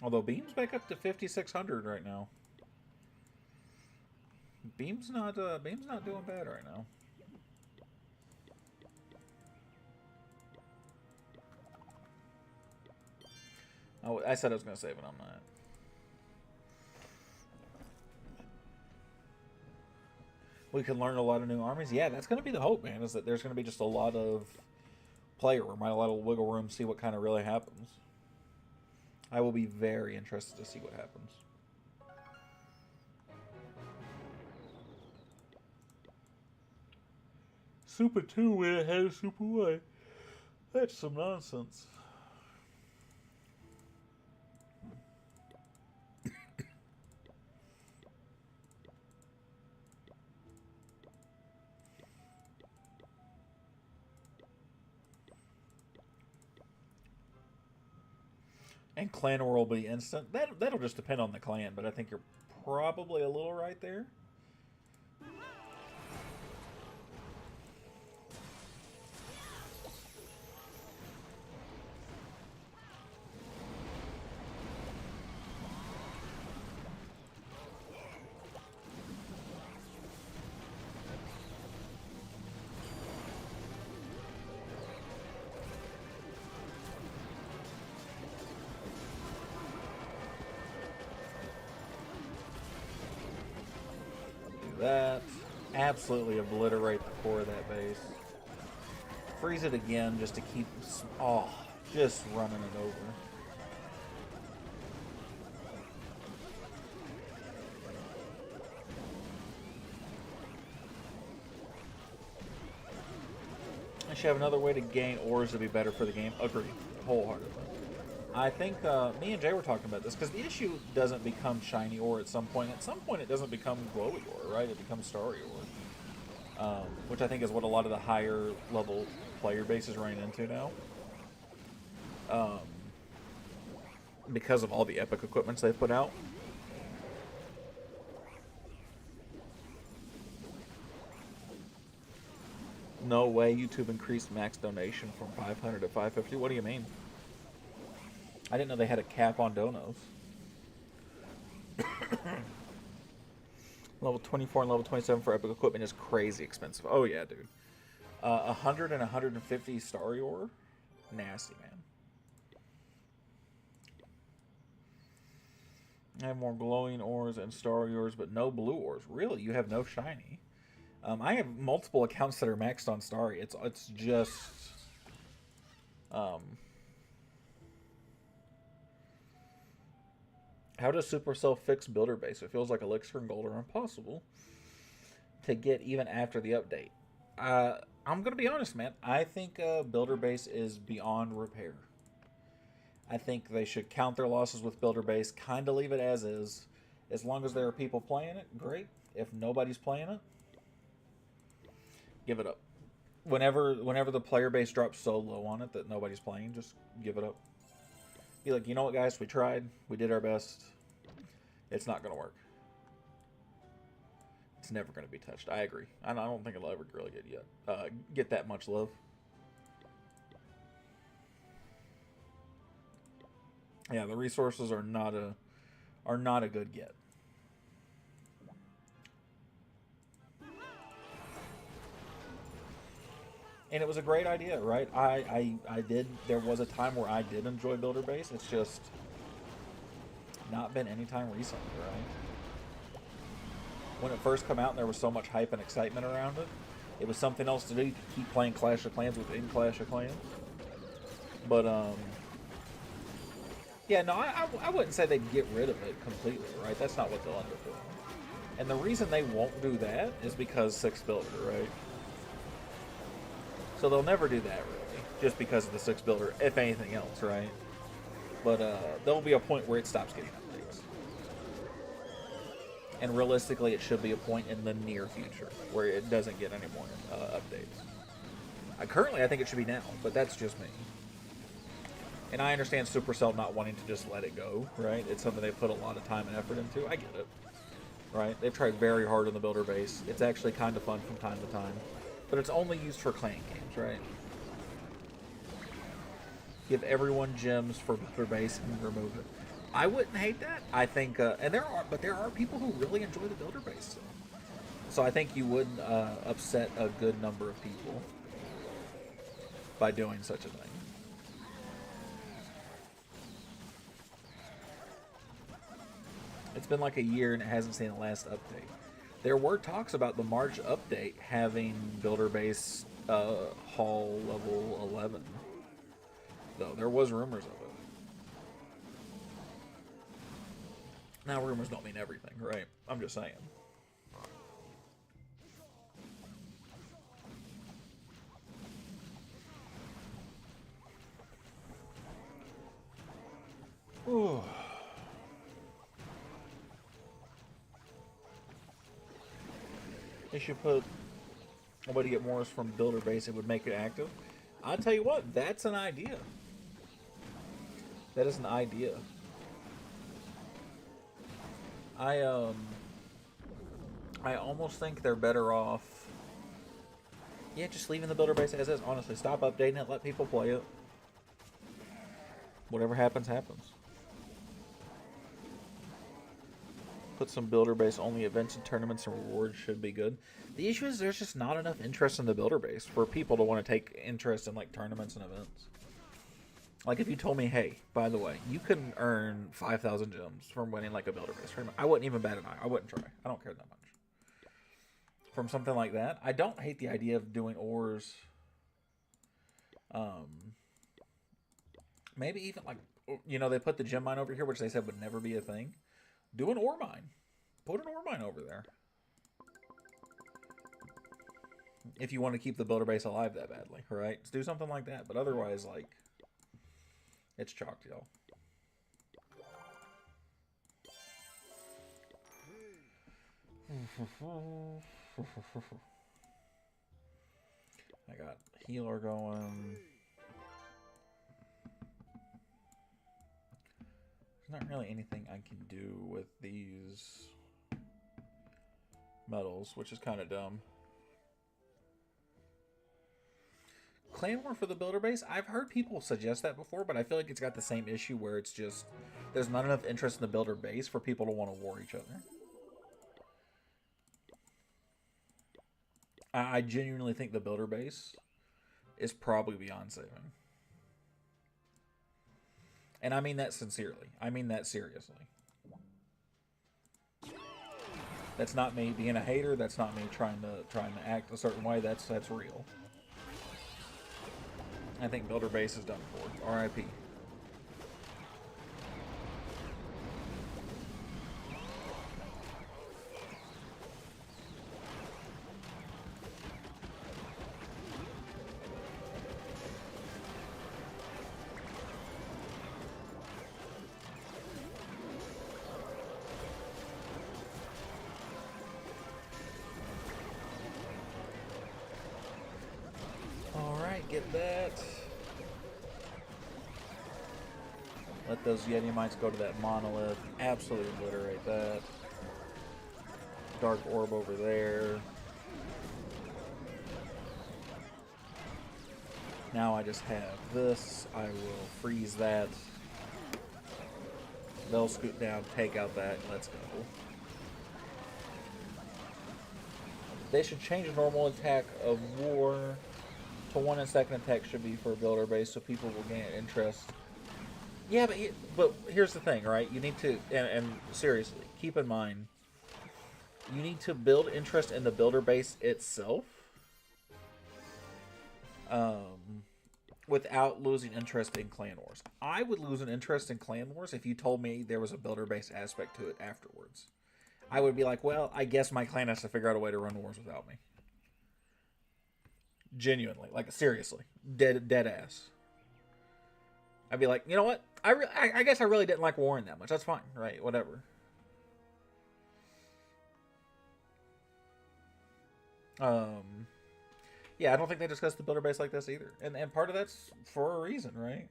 Although Beam's back up to 5,600 right now. Beam's not doing bad right now. Oh, I said I was going to save it. I'm not. We can learn a lot of new armies. Yeah, that's going to be the hope, man. Is that there's going to be just a lot of player room, right? A lot of wiggle room. See what kind of really happens. I will be very interested to see what happens. Super 2 went ahead of Super 1. That's some nonsense. And clan war will be instant. That'll just depend on the clan, but I think you're probably a little right there. That. Absolutely obliterate the core of that base. Freeze it again just to keep... Oh, just running it over. should have another way to gain ores to be better for the game. Agreed. Wholeheartedly. I think me and Jay were talking about this because the issue doesn't become shiny ore at some point. At some point, it doesn't become glowy ore, right? It becomes starry ore, which I think is what a lot of the higher level player bases running into now, because of all the epic equipments they've put out. No way YouTube increased max donation from 500 to 550. What do you mean? I didn't know they had a cap on donos. Level 24 and level 27 for epic equipment is crazy expensive. Oh yeah, dude. 100 and 150 starry ore? Nasty, man. I have more glowing ores and starry ores, but no blue ores. Really? You have no shiny? I have multiple accounts that are maxed on starry. It's just... How does Supercell fix Builder Base? It feels like Elixir and Gold are impossible to get even after the update. I'm going to be honest, man. I think Builder Base is beyond repair. I think they should count their losses with Builder Base, kind of leave it as is. As long as there are people playing it, great. If nobody's playing it, give it up. Whenever the player base drops so low on it that nobody's playing, just give it up. Be like, you know what, guys? We tried. We did our best. It's not going to work. It's never going to be touched. I agree. I don't think it'll ever really get that much love. Yeah, the resources are not a good get. And it was a great idea, right? There was a time where I did enjoy Builder Base. It's just not been any time recently, right? When it first came out and there was so much hype and excitement around it, it was something else to do. You could keep playing Clash of Clans within Clash of Clans. But, yeah, no, I wouldn't say they'd get rid of it completely, right? That's not what they'll end up doing. And the reason they won't do that is because 6 Builder, right? So they'll never do that, really, just because of the 6 Builder, if anything else, right? But there'll be a point where it stops getting updates. And realistically, it should be a point in the near future where it doesn't get any more updates. Currently, I think it should be now, but that's just me. And I understand Supercell not wanting to just let it go, right? It's something they put a lot of time and effort into. I get it, right? They've tried very hard on the Builder Base. It's actually kind of fun from time to time. But it's only used for clan games, right? Give everyone gems for Builder Base and remove it. I wouldn't hate that. I think, and there are people who really enjoy the Builder Base. So I think you would upset a good number of people by doing such a thing. It's been like a year and it hasn't seen the last update. There were talks about the March update having Builder Base Hall level 11. Though, there was rumors of it. Now, rumors don't mean everything, right? I'm just saying. Ooh. They should put a way to get more from Builder Base. It would make it active. I'll tell you what, that's an idea. That is an idea. I almost think they're better off. Yeah, just leaving the Builder Base as is. Honestly, stop updating it. Let people play it. Whatever happens, happens. Put some Builder Base only events and tournaments and rewards should be good. The issue is there's just not enough interest in the Builder Base for people to want to take interest in like tournaments and events. Like if you told me, hey, by the way, you can earn 5,000 gems from winning like a Builder Base tournament, I wouldn't even bat an eye. I wouldn't try. I don't care that much. From something like that, I don't hate the idea of doing ores. Maybe even like, you know, they put the gem mine over here, which they said would never be a thing. Do an ore mine. Put an ore mine over there. If you want to keep the builder base alive that badly, right? Let's do something like that. But otherwise, like, it's chalked, y'all. I got healer going. There's not really anything I can do with these medals, which is kind of dumb. Clan War for the builder base? I've heard people suggest that before, but I feel like it's got the same issue where it's just there's not enough interest in the builder base for people to want to war each other. I genuinely think the builder base is probably beyond saving. And I mean that sincerely. I mean that seriously. That's not me being a hater. That's not me trying to act a certain way. That's real. I think builder base is done for. R.I.P. Get that. Let those Yeti mites go to that monolith. Absolutely obliterate that. Dark orb over there. Now I just have this. I will freeze that. They'll scoot down, take out that. Let's go. They should change a normal attack of war to 1 and second attack should be for a builder base, so people will gain interest. Yeah, but here's the thing, right? You need to, and seriously, keep in mind, you need to build interest in the builder base itself, without losing interest in Clan Wars. I would lose an interest in Clan Wars if you told me there was a builder base aspect to it afterwards. I would be like, well, I guess my clan has to figure out a way to run wars without me. Genuinely, like seriously, dead ass. I'd be like, you know what? I guess I really didn't like warring that much. That's fine, right? Whatever. Yeah, I don't think they discussed the builder base like this either, and part of that's for a reason, right?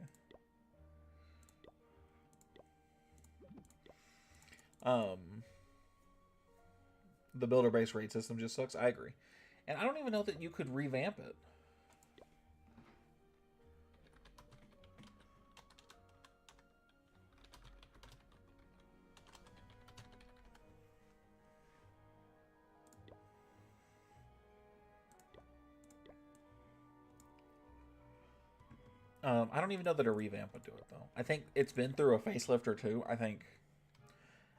The builder base raid system just sucks. I agree. And I don't even know that you could revamp it. I don't even know that a revamp would do it, though. I think it's been through a facelift or two. I think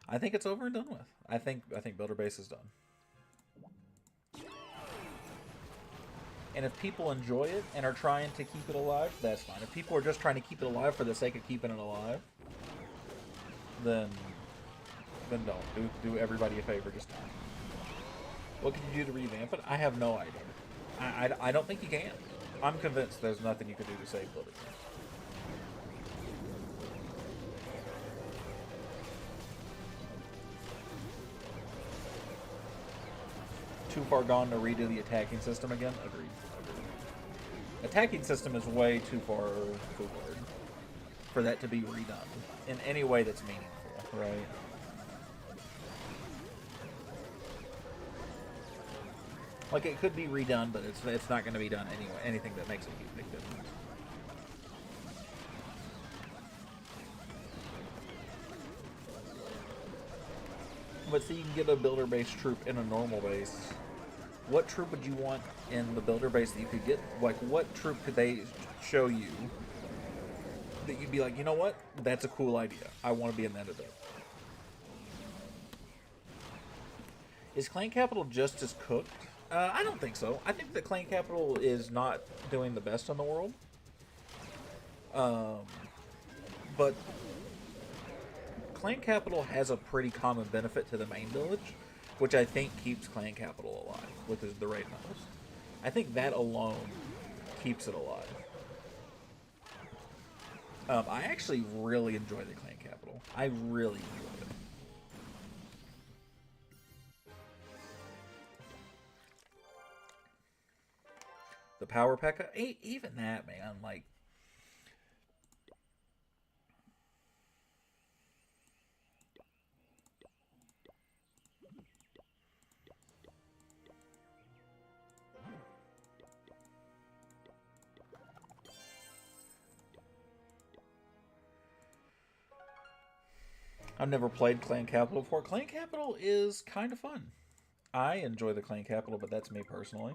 it's over and done with. I think builder base is done. And if people enjoy it and are trying to keep it alive, that's fine. If people are just trying to keep it alive for the sake of keeping it alive, then don't. Do everybody a favor. Just what can you do to revamp it? I have no idea. I don't think you can. I'm convinced there's nothing you could do to save builder base. Too far gone to redo the attacking system again? Agreed. Attacking system is way too far forward for that to be redone in any way that's meaningful, right? Like, it could be redone, but it's not going to be done anyway. Anything that makes a big difference. But so you can get a builder-based troop in a normal base. What troop would you want in the builder base that you could get? Like, what troop could they show you that you'd be like, you know what? That's a cool idea. I want to be in that event. Is Clan Capital just as cooked? I don't think so. I think that Clan Capital is not doing the best in the world. But Clan Capital has a pretty common benefit to the main village, which I think keeps Clan Capital alive, which is the raid medals. I think that alone keeps it alive. I actually really enjoy the clan capital. I really enjoy it. The power P.E.K.K.A. Even that, man, like... I've never played Clan Capital before. Clan Capital is kind of fun. I enjoy the Clan Capital, but that's me personally.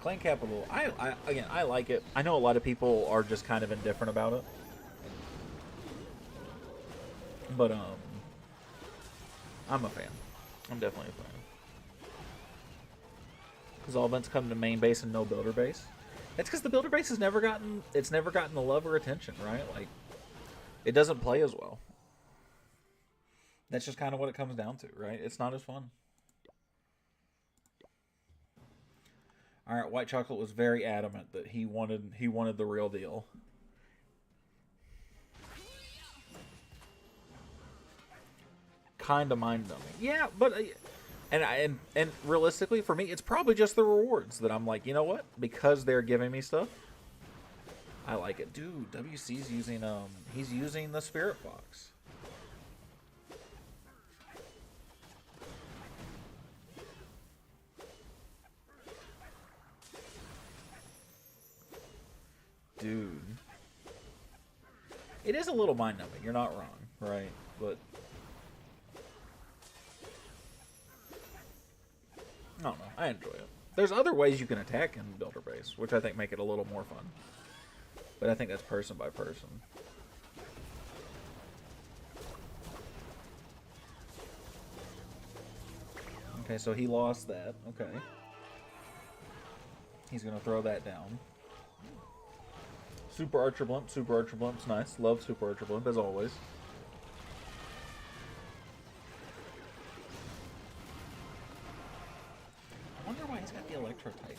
Clan Capital, again, I like it. I know a lot of people are just kind of indifferent about it. But, I'm a fan. I'm definitely a fan. Because all events come to main base and no builder base. That's because the builder base has never gotten the love or attention, right? Like, it doesn't play as well. That's just kind of what it comes down to, right? It's not as fun. All right, White Chocolate was very adamant that he wanted the real deal. Kind of mind numbing, yeah, but and realistically for me, it's probably just the rewards that I'm like, you know what? Because they're giving me stuff, I like it, dude. WC's using he's using the Spirit Fox. Dude. It is a little mind-numbing, you're not wrong, right? But... I don't know, I enjoy it. There's other ways you can attack in Builder Base, which I think make it a little more fun. But I think that's person by person. Okay, so he lost that, okay. He's gonna throw that down. Super Archer Blimp. Super Archer Blimp's nice. Love Super Archer Blimp, as always. I wonder why he's got the Electro Titans.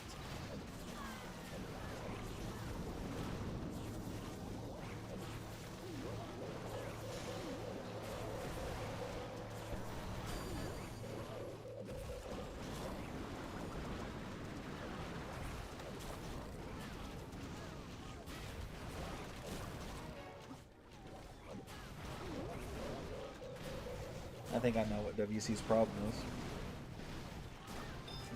I think I know what WC's problem is.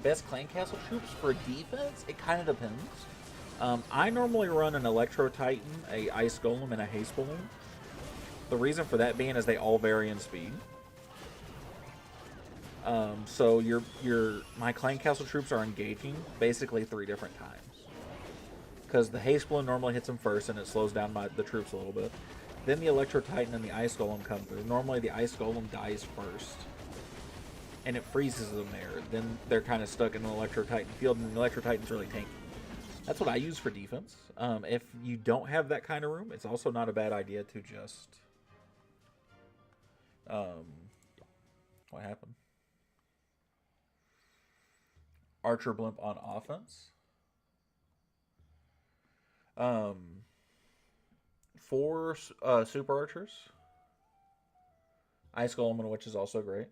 Best Clan Castle troops for defense? It kind of depends. I normally run an Electro Titan, a Ice Golem, and a Haste Balloon. The reason for that being is they all vary in speed. So my Clan Castle troops are engaging basically 3 different times. Because the Haste Balloon normally hits them first and it slows down the troops a little bit. Then the Electro Titan and the Ice Golem come through. Normally the Ice Golem dies first. And it freezes them there. Then they're kind of stuck in the Electro Titan field, and the Electro Titan's really tanky. That's what I use for defense. If you don't have that kind of room, it's also not a bad idea to just... what happened? Archer Blimp on offense. 4 Super Archers. Ice Golem, which is also great.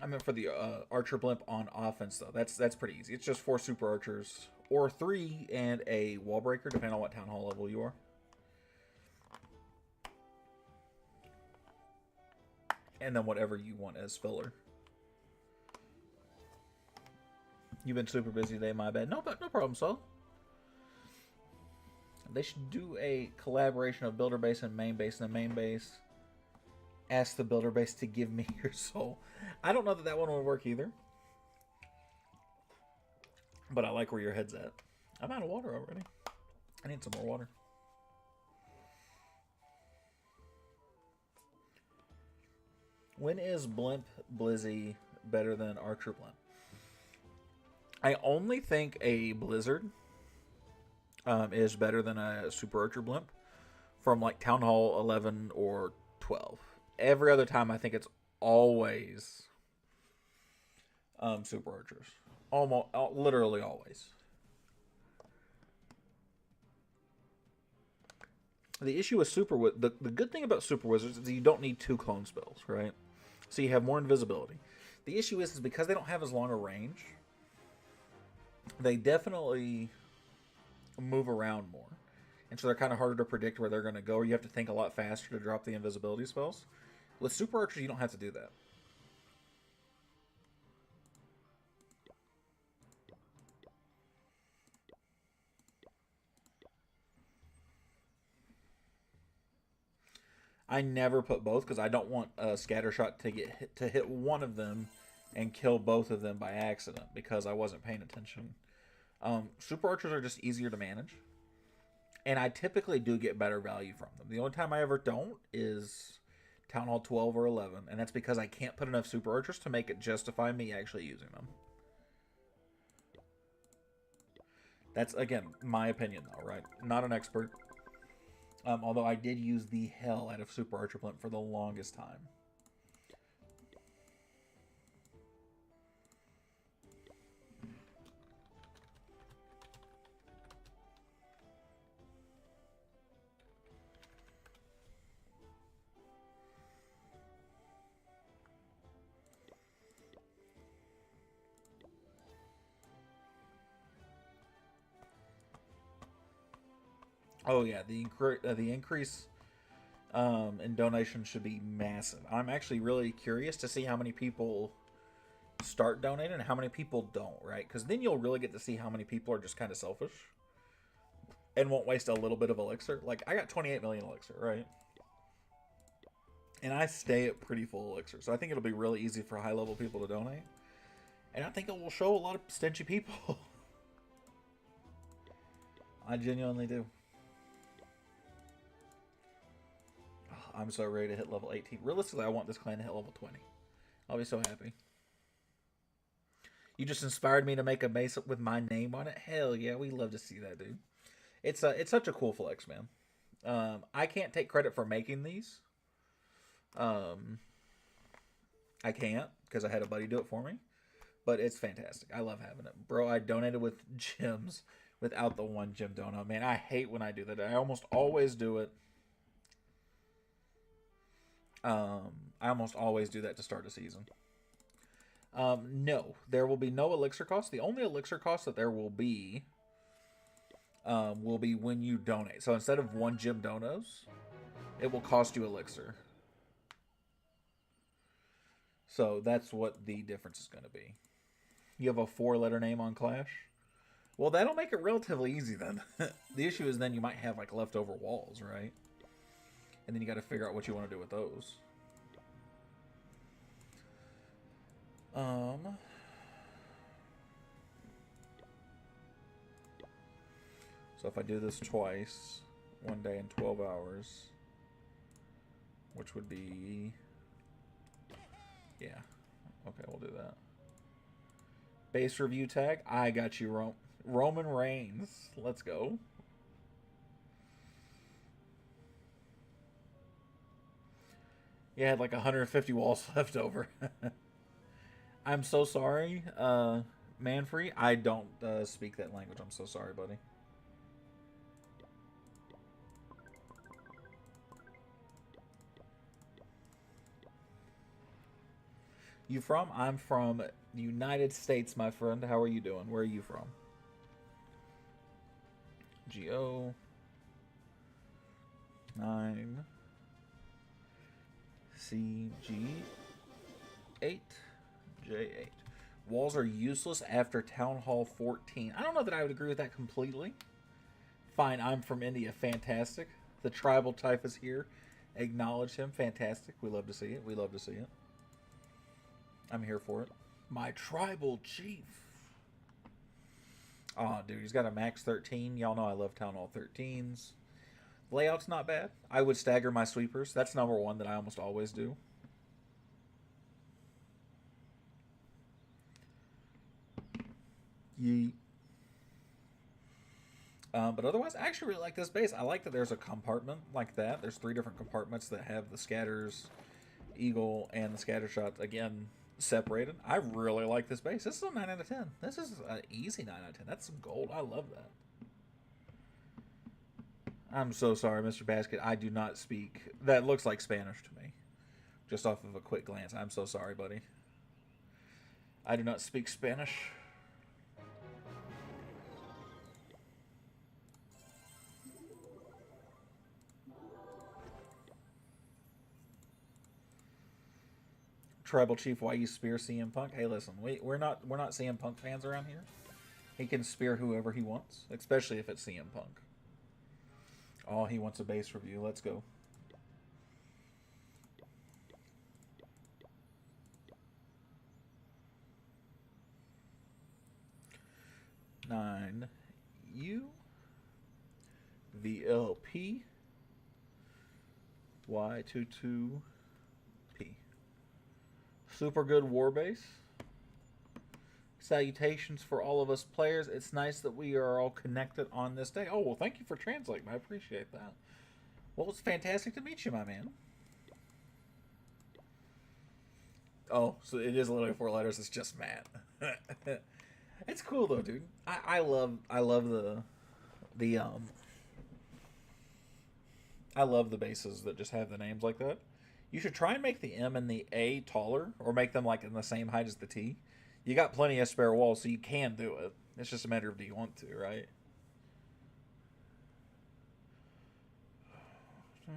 I meant for the Archer Blimp on offense, though. That's pretty easy. It's just 4 Super Archers, or 3 and a Wall Breaker, depending on what Town Hall level you are. And then whatever you want as filler. You've been super busy today, my bad. No problem, Saul. They should do a collaboration of Builder Base and Main Base, and the Main Base Ask the builder base to give me your soul. I don't know that that one will work either. But I like where your head's at. I'm out of water already. I need some more water. When is Blimp Blizzy better than Archer Blimp? I only think a Blizzard is better than a Super Archer Blimp from like Town Hall 11 or 12. Every other time, I think it's always Super Archers. Almost, literally always. The issue with the good thing about Super Wizards is you don't need 2 clone spells, right? So you have more invisibility. The issue is because they don't have as long a range, they definitely move around more. And so they're kind of harder to predict where they're going to go, or you have to think a lot faster to drop the invisibility spells. With Super Archers, you don't have to do that. I never put both because I don't want a scatter shot to hit one of them and kill both of them by accident because I wasn't paying attention. Super Archers are just easier to manage, and I typically do get better value from them. The only time I ever don't is Town Hall 12 or 11, and that's because I can't put enough Super Archers to make it justify me actually using them. That's, again, my opinion, though, right? Not an expert. Although I did use the hell out of Super Archer Blimp for the longest time. Oh yeah, the increase in donations should be massive. I'm actually really curious to see how many people start donating and how many people don't, right? Because then you'll really get to see how many people are just kind of selfish and won't waste a little bit of elixir. Like, I got 28 million elixir, right? And I stay at pretty full elixir, so I think it'll be really easy for high-level people to donate. And I think it will show a lot of stingy people. I genuinely do. I'm so ready to hit level 18. Realistically, I want this clan to hit level 20. I'll be so happy. You just inspired me to make a base with my name on it. Hell yeah, we love to see that, dude. It's such a cool flex, man. I can't take credit for making these. I can't because I had a buddy do it for me. But it's fantastic. I love having it. Bro, I donated with gems without the 1 gem donut. Man, I hate when I do that. I almost always do it. I almost always do that to start a season. No, there will be no elixir cost. The only elixir cost that there will be when you donate. So instead of 1 gem donos, it will cost you elixir. So that's what the difference is going to be. You have a 4-letter name on Clash? Well, that'll make it relatively easy then. The issue is then you might have like leftover walls, right? And then you got to figure out what you want to do with those. So if I do this twice, 1 day and 12 hours, which would be, yeah, okay, we'll do that. Base review tag, I got you, Roman Reigns. Let's go. Yeah, I had like 150 walls left over. I'm so sorry, Manfree. I don't speak that language. I'm so sorry, buddy. You from? I'm from the United States, my friend. How are you doing? Where are you from? GO 9 CG 8 J8. Walls are useless after Town Hall 14. I don't know that I would agree with that completely. Fine, I'm from India. Fantastic. The tribal type is here, Acknowledge him. Fantastic. We love to see it. We love to see it. I'm here for it. My tribal chief. Oh, dude, he's got a max 13. Y'all know I love Town Hall 13s. Layout's not bad. I would stagger my sweepers. That's number one that I almost always do. Yeet. But otherwise, I actually really like this base. I like that there's a compartment like that. There's 3 different compartments that have the scatters, eagle, and the scatter shots, again, separated. I really like this base. This is a 9 out of 10. This is an easy 9 out of 10. That's some gold. I love that. I'm so sorry, Mr. Basket. I do not speak. That looks like Spanish to me. Just off of a quick glance. I'm so sorry, buddy. I do not speak Spanish. Tribal Chief, why you spear CM Punk? Hey, listen, we're not CM Punk fans around here. He can spear whoever he wants, especially if it's CM Punk. Oh, he wants a base review. Let's go. Nine U VLP Y22 P. Super good war base. Salutations for all of us players. It's nice that we are all connected on this day. Oh, well, thank you for translating. I appreciate that. Well, it's fantastic to meet you, my man. Oh, so it is literally 4 letters. It's just Matt. It's cool though, dude. I love I love the bases that just have the names like that. You should try and make the M and the A taller, or make them like in the same height as the T. You got plenty of spare walls, so you can do it. It's just a matter of do you want to, right? There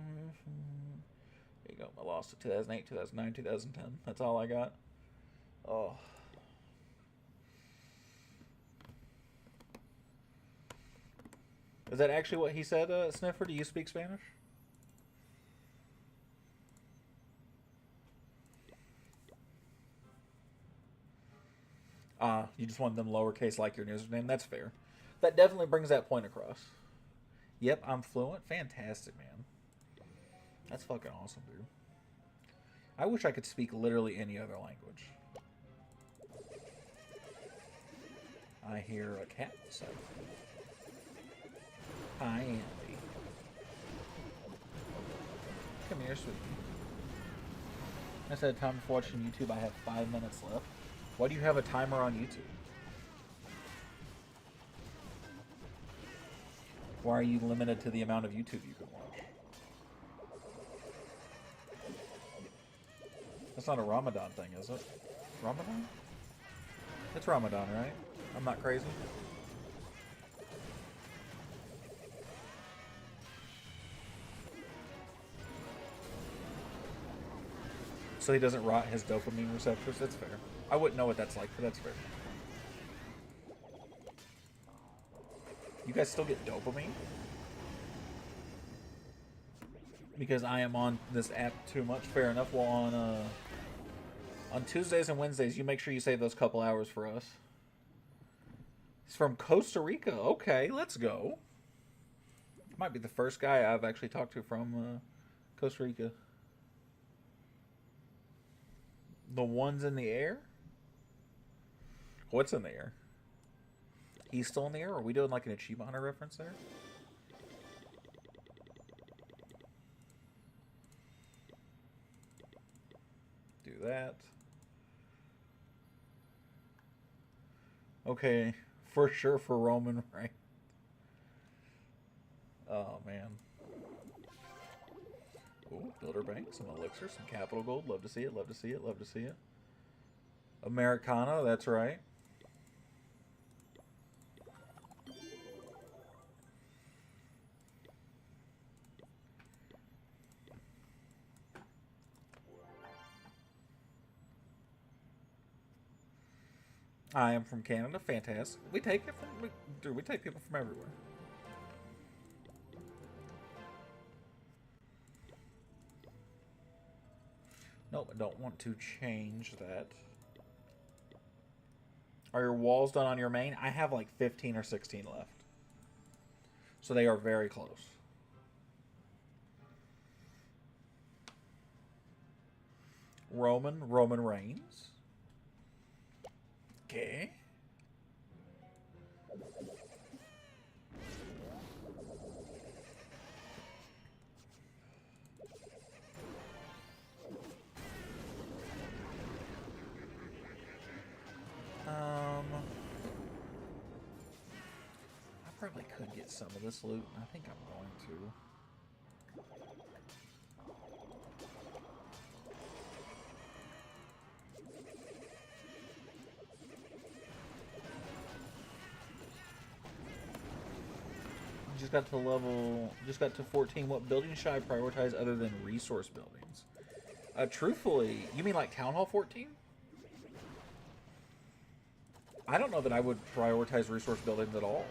you go. I lost it. 2008, 2009, 2010. That's all I got. Oh. Is that actually what he said, Sniffer? Do you speak Spanish? You just want them lowercase like your username. That's fair. That definitely brings that point across. Yep, I'm fluent. Fantastic, man. That's fucking awesome, dude. I wish I could speak literally any other language. I hear a cat beside me. Hi, Andy. Come here, sweetie. I said time for watching YouTube. I have 5 minutes left. Why do you have a timer on YouTube? Why are you limited to the amount of YouTube you can watch? That's not a Ramadan thing, is it? Ramadan? It's Ramadan, right? I'm not crazy. So he doesn't rot his dopamine receptors? That's fair. I wouldn't know what that's like, but that's fair. You guys still get dopamine? Because I am on this app too much. Fair enough. Well, on Tuesdays and Wednesdays, you make sure you save those couple hours for us. He's from Costa Rica. Okay, let's go. Might be the first guy I've actually talked to from Costa Rica. The one's in the air? What's in the air? He's still in the air? Are we doing like an Achievement Hunter reference there? Do that. Okay, for sure for Roman, right? Oh, man. Ooh, Builder Bank, some Elixir, some Capital Gold. Love to see it, love to see it, love to see it. Americana, that's right. I am from Canada. Fantastic. We take it from... Dude, we take people from everywhere. Nope, I don't want to change that. Are your walls done on your main? I have like 15 or 16 left. So they are very close. Roman Reigns. Okay. I probably could get some of this loot, and I think I'm going to. Just got to 14. What building should I prioritize other than resource buildings? Truthfully, you mean like Town Hall 14? I don't know that I would prioritize resource buildings at all.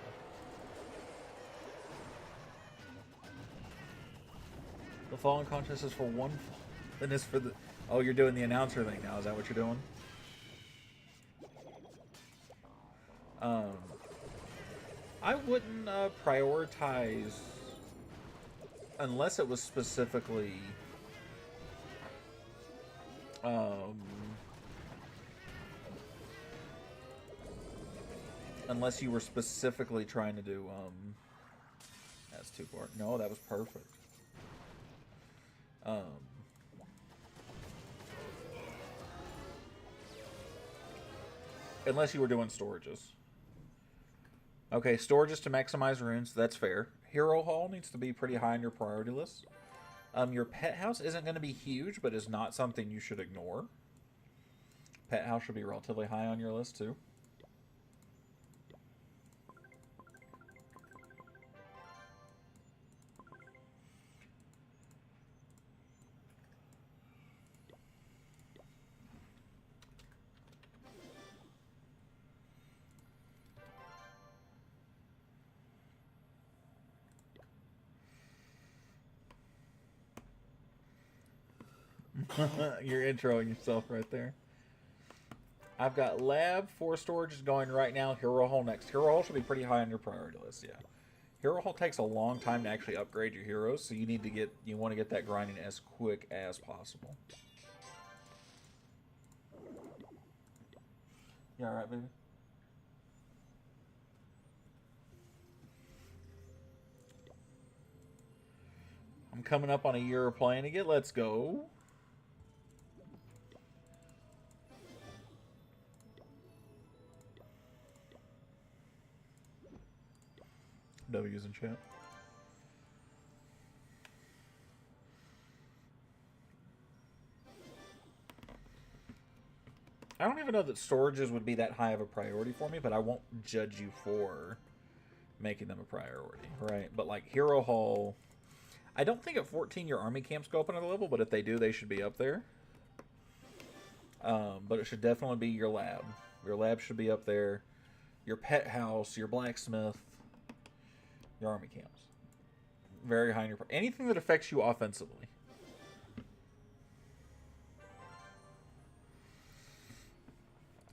The following contest is for one, and is for the. Oh, you're doing the announcer thing now. Is that what you're doing? I wouldn't prioritize unless it was specifically unless you were specifically trying to do that's too far. No, that was perfect. Unless you were doing storages. Okay, storages to maximize runes, that's fair. Hero Hall needs to be pretty high on your priority list. Your pet house isn't going to be huge, but is not something you should ignore. Pet house should be relatively high on your list, too. You're introing yourself right there. I've got lab, 4 storages going right now. Hero Hall next. Hero Hall should be pretty high on your priority list, yeah. Hero Hall takes a long time to actually upgrade your heroes, so you want to get that grinding as quick as possible. You alright, baby? I'm coming up on a year of playing again. Let's go. W's in chat. I don't even know that storages would be that high of a priority for me, but I won't judge you for making them a priority, right? But like Hero Hall, I don't think at 14 your army camps go up another level, but if they do, they should be up there. But it should definitely be your lab. Your lab should be up there. Your pet house, your blacksmith, your army camps. Very high in your... Anything that affects you offensively.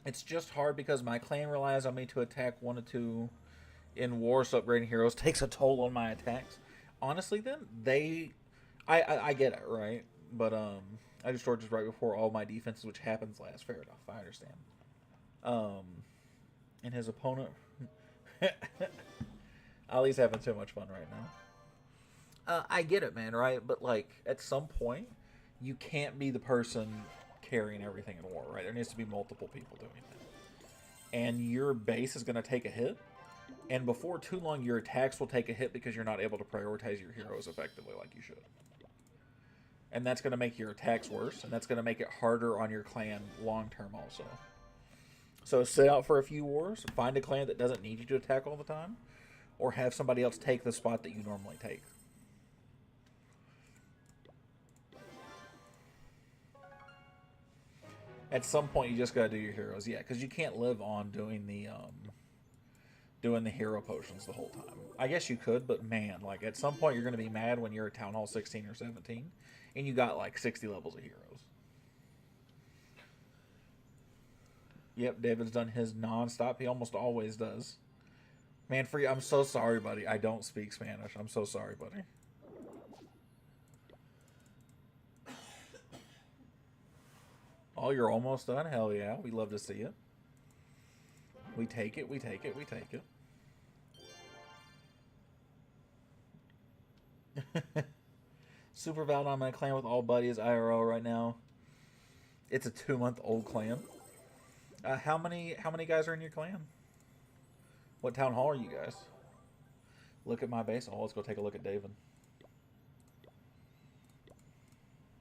It's just hard because my clan relies on me to attack 1 or 2 in war, so upgrading heroes takes a toll on my attacks. Honestly, then, I get it, right? But, I just stored just right before all my defenses, which happens last. Fair enough, I understand. And his opponent... Ali's having too much fun right now. I get it, man, right? But, like, at some point, you can't be the person carrying everything in war, right? There needs to be multiple people doing that. And your base is going to take a hit. And before too long, your attacks will take a hit because you're not able to prioritize your heroes effectively like you should. And that's going to make your attacks worse. And that's going to make it harder on your clan long-term also. So sit out for a few wars. Find a clan that doesn't need you to attack all the time. Or have somebody else take the spot that you normally take. At some point, you just gotta do your heroes, yeah, because you can't live on doing the hero potions the whole time. I guess you could, but man, like at some point, you're gonna be mad when you're at Town Hall 16 or 17, and you got like 60 levels of heroes. Yep, David's done his non-stop. He almost always does. Man, I'm so sorry, buddy. I don't speak Spanish. I'm so sorry, buddy. Oh, you're almost done? Hell yeah. We love to see it. We take it, we take it, we take it. Super Valid on my clan with all buddies IRL right now. It's a 2-month-old clan. How many guys are in your clan? What town hall are you guys? Look at my base. Oh, let's go take a look at David.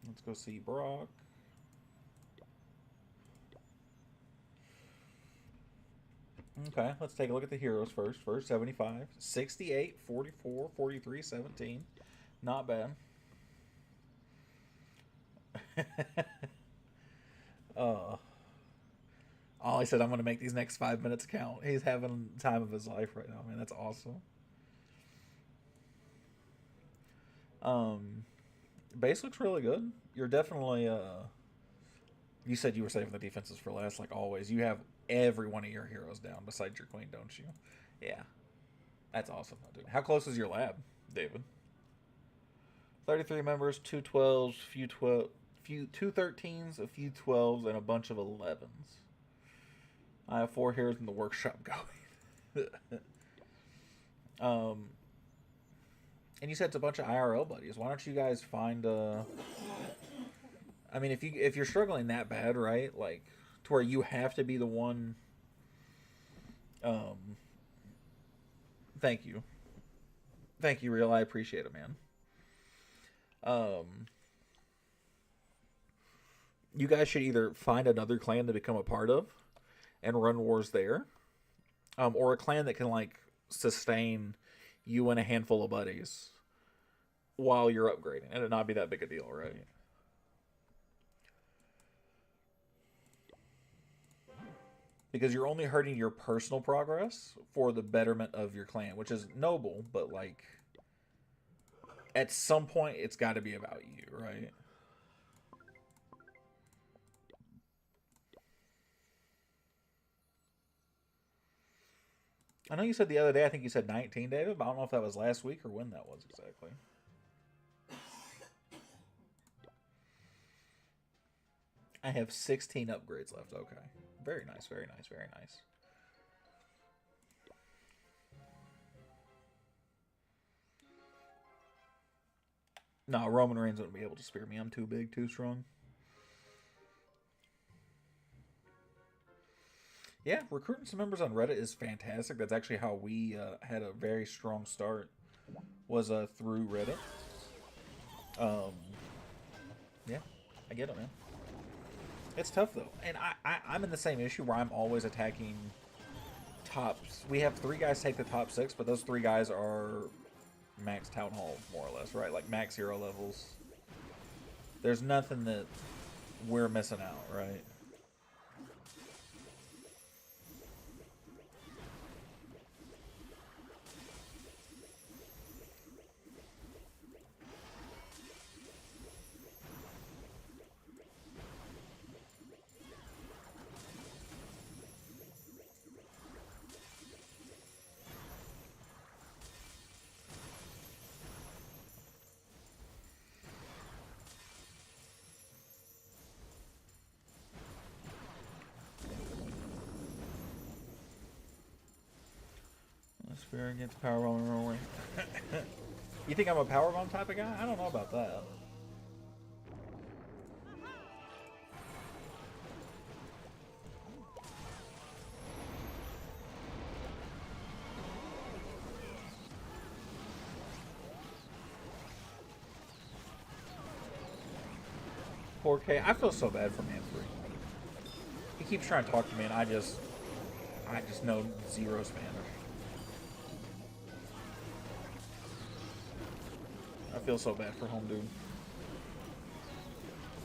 Let's go see Brock. Okay, let's take a look at the heroes first. First, 75, 68, 44, 43, 17. Not bad. Ollie said, I'm going to make these next 5 minutes count. He's having the time of his life right now, man. That's awesome. Base looks really good. You're definitely, you said you were saving the defenses for last, like always. You have every one of your heroes down besides your queen, don't you? Yeah. That's awesome, dude. How close is your lab, David? 33 members, 2 12s, two 13s, a few 12s, and a bunch of 11s. I have 4 heroes in the workshop going. And you said it's a bunch of IRL buddies. Why don't you guys find I mean, if you're struggling that bad, right? Like to where you have to be the one. Thank you, Real. I appreciate it, man. You guys should either find another clan to become a part of and run wars there, or a clan that can like sustain you and a handful of buddies while you're upgrading, and it not be that big a deal, right? Because you're only hurting your personal progress for the betterment of your clan, which is noble, but like at some point it's got to be about you, right? I know you said the other day, I think you said 19, David, but I don't know if that was last week or when that was exactly. I have 16 upgrades left. Okay. Very nice, very nice, very nice. No, Roman Reigns wouldn't be able to spear me. I'm too big, too strong. Yeah, recruiting some members on Reddit is fantastic. That's actually how we had a very strong start, was through Reddit. Yeah, I get it, man. It's tough, though. And I'm in the same issue where I'm always attacking tops. We have 3 guys take the top 6, but those 3 guys are max Town Hall, more or less, right? Like max hero levels. There's nothing that we're missing out, right? Spear against powerbomb rolling. You think I'm a powerbomb type of guy? I don't know about that. Poor K. I feel so bad for Manfred. He keeps trying to talk to me, and I just know 0 Spanish. I feel so bad for home, dude.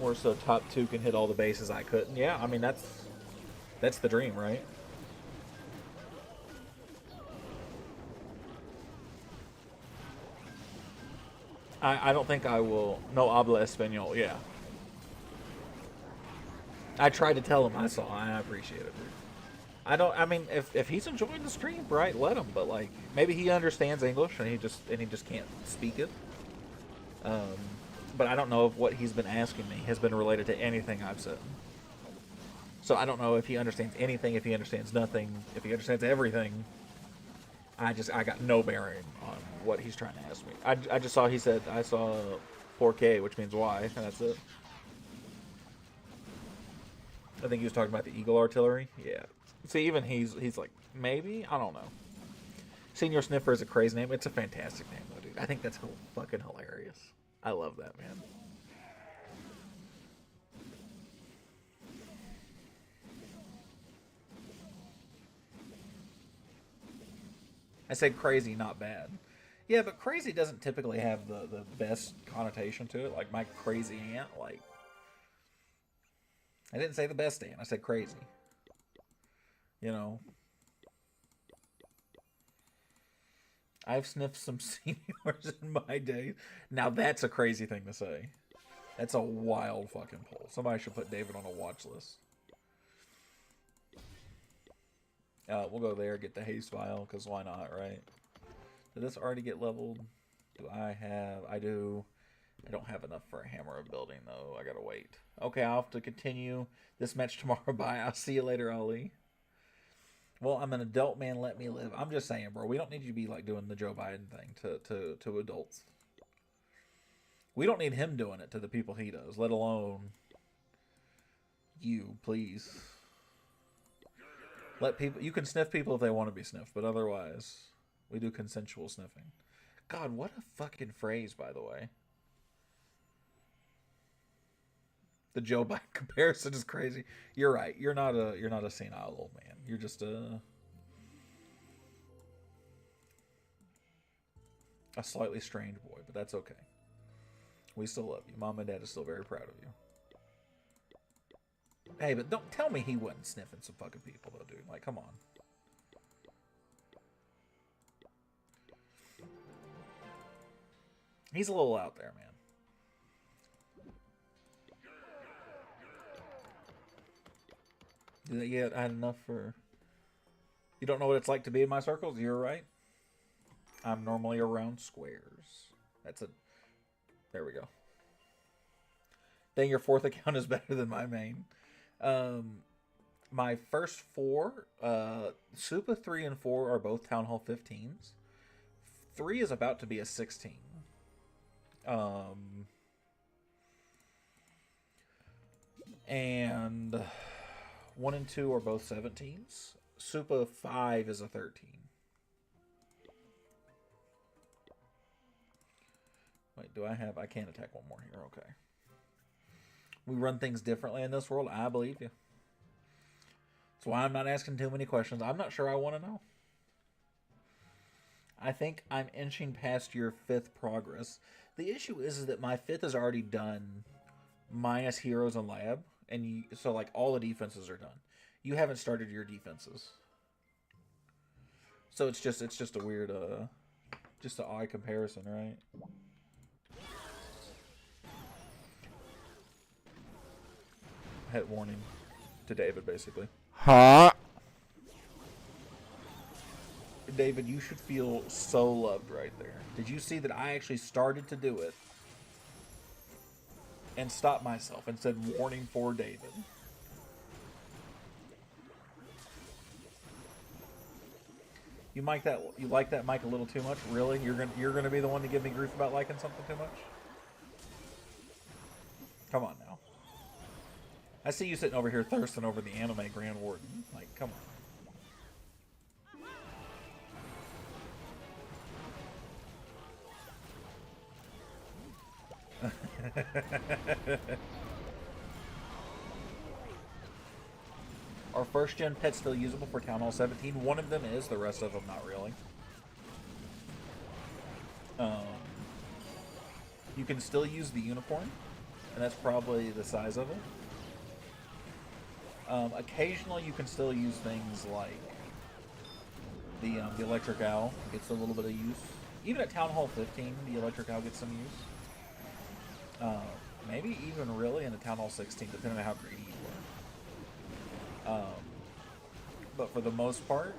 Or so top 2 can hit all the bases I couldn't. Yeah, I mean that's the dream, right? I don't think I will. No habla español. Yeah. I tried to tell him I saw. I appreciate it, dude. I don't. I mean, if he's enjoying the stream, right? Let him. But like, maybe he understands English and he just can't speak it. Um, but I don't know if what he's been asking me has been related to anything I've said. So I don't know if he understands anything, if he understands nothing, if he understands everything. I got no bearing on what he's trying to ask me. I just saw he said I saw 4K, which means Y, and that's it. I think he was talking about the Eagle Artillery. Yeah. See, even he's like, maybe? I don't know. Senior Sniffer is a crazy name. It's a fantastic name, though, dude. I think that's fucking hilarious. I love that, man. I said crazy, not bad. Yeah, but crazy doesn't typically have the best connotation to it. Like my crazy aunt, like I didn't say the best aunt. I said crazy. You know, I've sniffed some seniors in my day. Now that's a crazy thing to say. That's a wild fucking poll. Somebody should put David on a watch list. We'll go there, get the haste vial, because why not, right? Did this already get leveled? Do I have... I do. I don't have enough for a hammer of building, though. I gotta wait. Okay, I'll have to continue this match tomorrow. Bye. I'll see you later, Ali. Well, I'm an adult man. Let me live. I'm just saying, bro. We don't need you to be, like, doing the Joe Biden thing to adults. We don't need him doing it to the people he does, let alone you, please. Let people... You can sniff people if they want to be sniffed, but otherwise, we do consensual sniffing. God, what a fucking phrase, by the way. The Joe Biden comparison is crazy. You're right. You're not a senile old man. You're just a slightly strange boy, but that's okay. We still love you. Mom and Dad is still very proud of you. Hey, but don't tell me he wasn't sniffing some fucking people, though, dude. Like, come on. He's a little out there, man. Did that yet? I had enough for... You don't know what it's like to be in my circles? You're right. I'm normally around squares. That's a... There we go. Then your fourth account is better than my main. My first four, Supa 3 and 4 are both Town Hall 15s. 3 is about to be a 16. And 1 and 2 are both 17s. Supa 5 is a 13. Wait, do I have... I can't attack one more here. Okay. We run things differently in this world. I believe you. That's why I'm not asking too many questions. I'm not sure I want to know. I think I'm inching past your 5th progress. The issue is that my 5th is already done minus heroes and lab. And so, like, all the defenses are done. You haven't started your defenses. So it's just a weird, just an odd comparison, right? Hit warning to David, basically. Huh? David, you should feel so loved right there. Did you see that I actually started to do it and stopped myself and said warning for David? You like that mic a little too much? Really? You're gonna be the one to give me grief about liking something too much? Come on now. I see you sitting over here thirsting over the anime Grand Warden. Like, come on. Are first gen pets still usable for Town Hall 17? One of them is, the rest of them not really. You can still use the unicorn, and that's probably the size of it. Occasionally you can still use things like the electric owl gets a little bit of use. Even at Town Hall 15, the electric owl gets some use. Maybe even really in a Town Hall 16, depending on how greedy you are. but for the most part,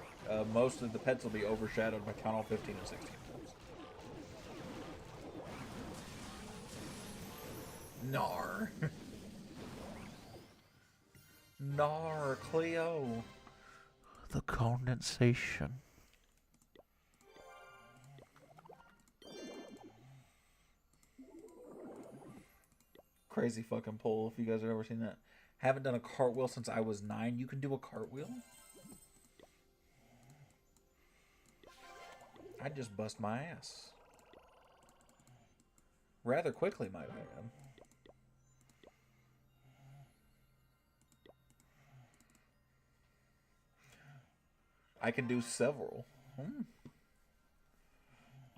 most of the pets will be overshadowed by Town Hall 15 and 16 pets. Nar. Nar, Cleo. The condensation. Crazy fucking pull, if you guys have ever seen that. Haven't done a cartwheel since I was 9. You can do a cartwheel? I'd just bust my ass. Rather quickly, might I add. I can do several.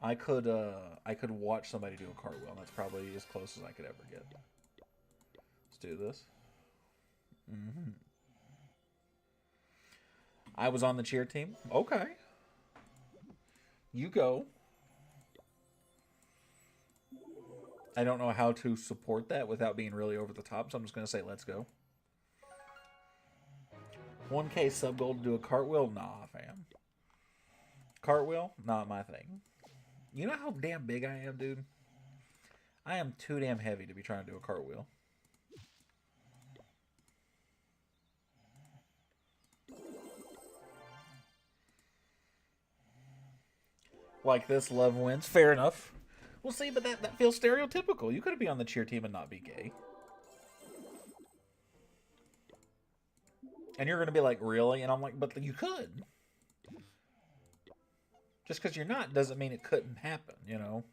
I could watch somebody do a cartwheel, and that's probably as close as I could ever get. Let's do this. I was on the cheer team. Okay. You go. I don't know how to support that without being really over the top, so I'm just going to say let's go. 1K sub goal to do a cartwheel? Nah, fam. Cartwheel? Not my thing. You know how damn big I am, dude? I am too damn heavy to be trying to do a cartwheel. Like this, love wins. Fair enough. Well, see, but that feels stereotypical. You could be on the cheer team and not be gay. And you're going to be like, really? And I'm like, but you could. Just because you're not doesn't mean it couldn't happen, you know?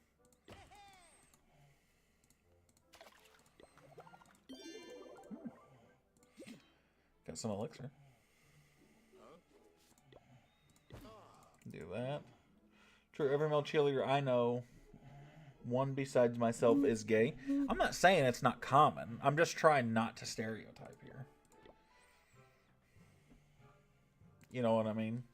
Got some elixir. Do that. True, every male cheerleader I know, one besides myself, is gay. I'm not saying it's not common. I'm just trying not to stereotype here. You know what I mean?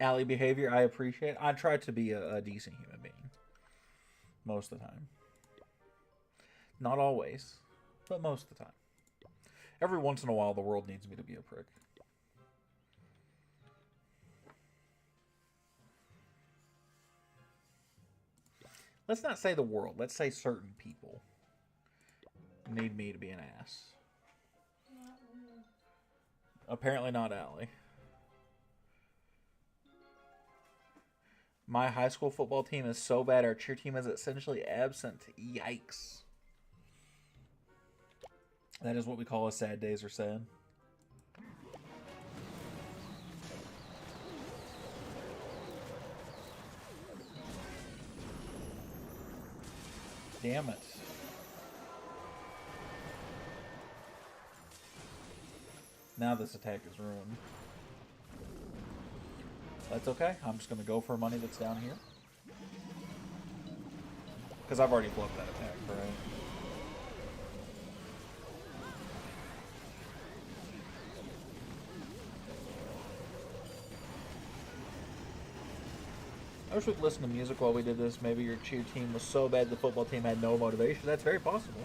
Alley behavior, I appreciate. I try to be a decent human being. Most of the time. Not always, but most of the time. Every once in a while, the world needs me to be a prick. Let's not say the world. Let's say certain people need me to be an ass. Apparently not Allie. My high school football team is so bad, our cheer team is essentially absent. Yikes. That is what we call a sad days are sad. Damn it. Now this attack is ruined. That's okay. I'm just going to go for money that's down here. Because I've already flipped that attack, right? I wish we could listen to music while we did this. Maybe your cheer team was so bad the football team had no motivation. That's very possible.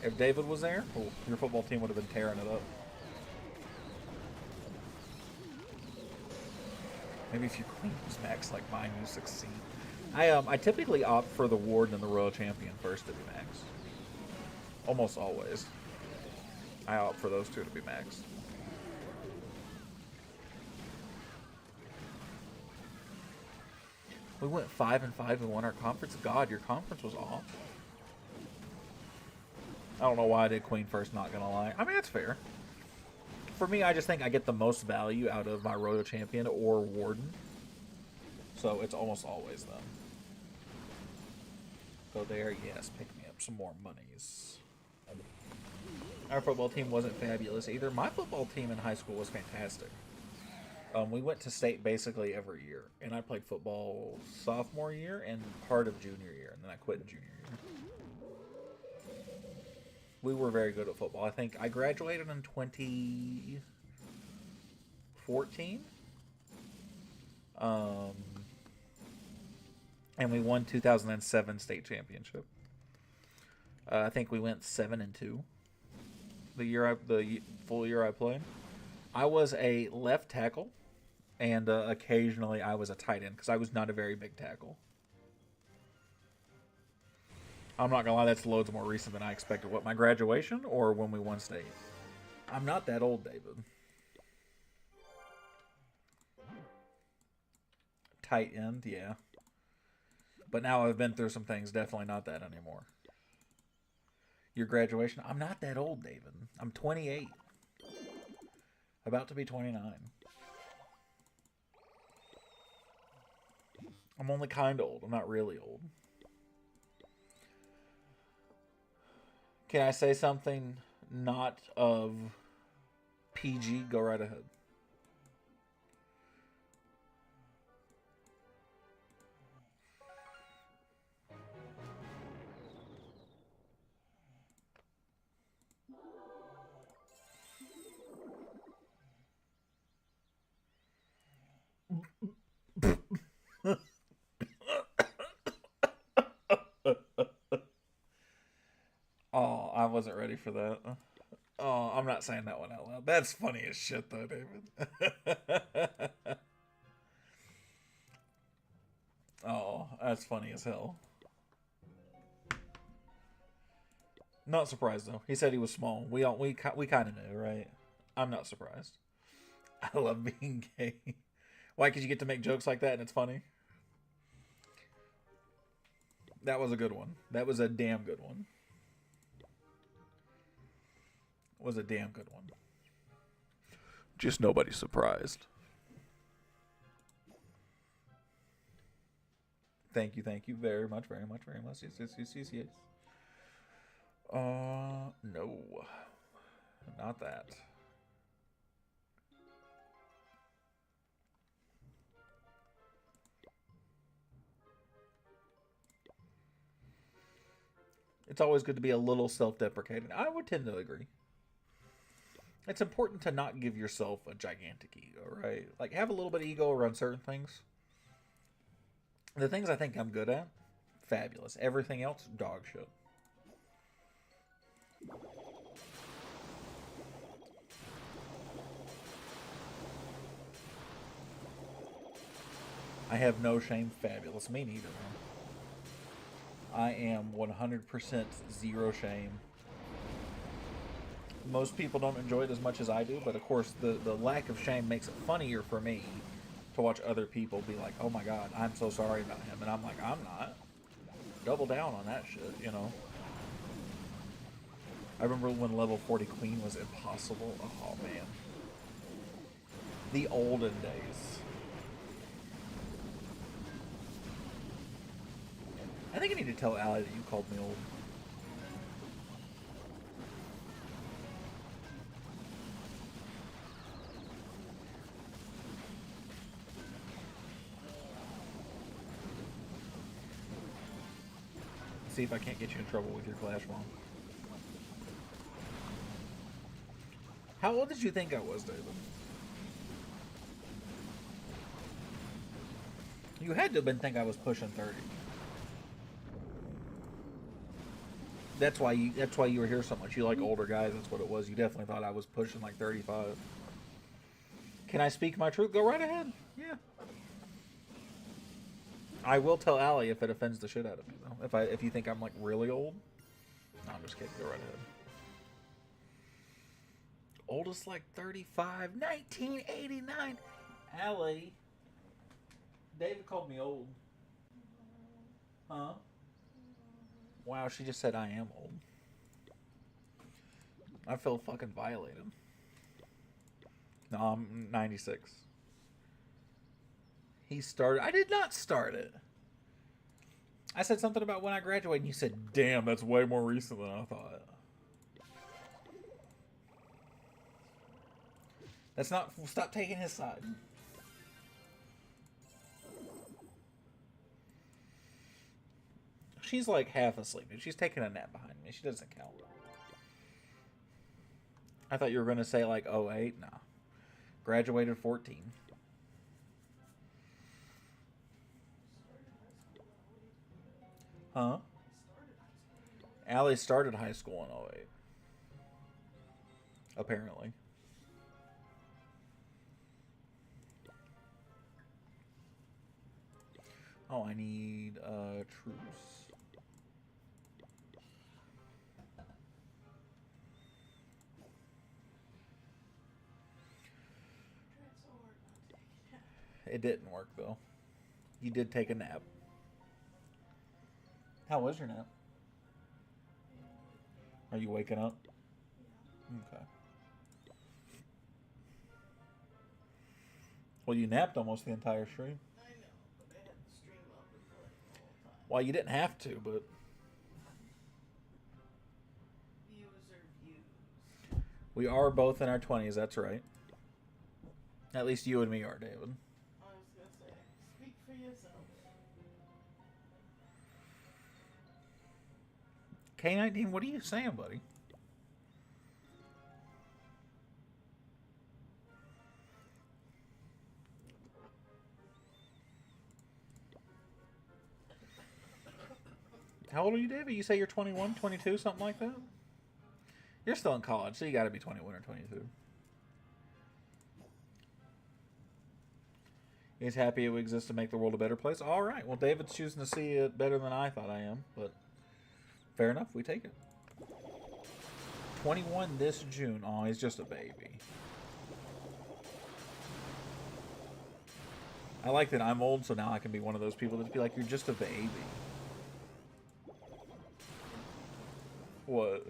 If David was there, your football team would have been tearing it up. Maybe if your queen was max like mine, you succeed. I typically opt for the warden and the royal champion first to be max. Almost always. I opt for those two to be max. We went 5-5 and won our conference. God, your conference was awful. I don't know why I did queen first, not gonna lie. I mean, that's fair. For me, I just think I get the most value out of my royal champion or warden. So it's almost always them. Go there, yes, pick me up some more monies. Our football team wasn't fabulous either. My football team in high school was fantastic. We went to state basically every year. And I played football sophomore year and part of junior year. And then I quit in junior year. We were very good at football. I think I graduated in 2014. Um, and we won 2007 state championship. I think we went 7-2 the full year I played. I was a left tackle, and occasionally I was a tight end because I was not a very big tackle. I'm not gonna lie, that's loads more recent than I expected. What, my graduation or when we won state? I'm not that old, David. Tight end, yeah. But now I've been through some things, definitely not that anymore. Your graduation? I'm not that old, David. I'm 28. About to be 29. I'm only kind of old. I'm not really old. Can I say something not of PG? Go right ahead. Oh, I wasn't ready for that. Oh, I'm not saying that one out loud. That's funny as shit, though, David. Oh, that's funny as hell. Not surprised though. He said he was small. We kind of knew, right? I'm not surprised. I love being gay. Why? Because you get to make jokes like that and it's funny. That was a good one. That was a damn good one. Was a damn good one. Just nobody's surprised. Thank you very much, very much, very much. Yes. No. Not that. It's always good to be a little self-deprecating. I would tend to agree. It's important to not give yourself a gigantic ego, right? Like, have a little bit of ego around certain things. The things I think I'm good at, fabulous. Everything else, dog shit. I have no shame, fabulous. Me neither, man. I am 100% zero shame. Most people don't enjoy it as much as I do, but of course the lack of shame makes it funnier for me to watch other people be like, oh my god, I'm so sorry about him. And I'm like, I'm not. Double down on that shit, you know? I remember when level 40 Queen was impossible. Oh man. The olden days. I think I need to tell Allie that you called me old. See if I can't get you in trouble with your Clash Mom. How old did you think I was, David? You had to have been think I was pushing 30. That's why you were here so much. You like older guys, that's what it was. You definitely thought I was pushing like 35. Can I speak my truth? Go right ahead. Yeah. I will tell Allie if it offends the shit out of me though. If you think I'm like really old. No, I'm just kidding. Go right ahead. Oldest like 35. 1989. Allie. David called me old. Huh? Wow, she just said I am old. I feel fucking violated. No, I'm 96. He started. I did not start it. I said something about when I graduated, and you said, damn, that's way more recent than I thought. That's not. Stop taking his side. She's like half asleep. She's taking a nap behind me. She doesn't count. I thought you were going to say like 08. Nah. Graduated 14. Huh? Allie started high school in '08. Apparently. Oh, I need truce. It didn't work though. You did take a nap. How was your nap? Are you waking up? Okay. Well, you napped almost the entire stream. I know, but I had the stream up and playing the whole time. Well, you didn't have to, but Views are views. we are both in our 20s, that's right. At least you and me are, David. I was gonna say, speak for yourself. K19, what are you saying, buddy? How old are you, David? You say you're 21, 22, something like that? You're still in college, so you gotta be 21 or 22. He's happy it exists to make the world a better place. All right. Well, David's choosing to see it better than I thought I am, but fair enough. We take it. 21 this June. Oh, he's just a baby. I like that I'm old, so now I can be one of those people that be like, you're just a baby. What?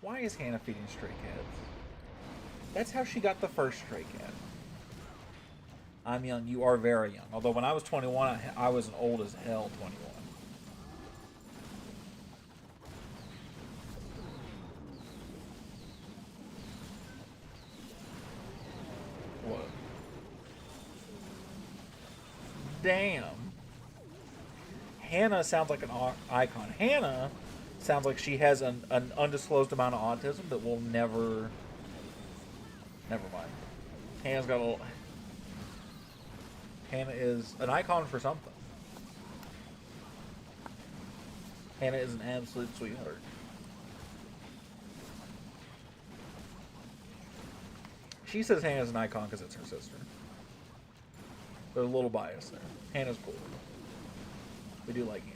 Why is Hannah feeding stray cats? That's how she got the first stray cat. I'm young. You are very young. Although when I was 21, I was an old as hell 21. What? Damn. Hannah sounds like an icon. Hannah sounds like she has an undisclosed amount of autism that will never... Never mind. Hannah's got a little... Hannah is an icon for something. Hannah is an absolute sweetheart. She says Hannah's an icon because it's her sister. There's a little bias there. Hannah's cool. We do like Hannah.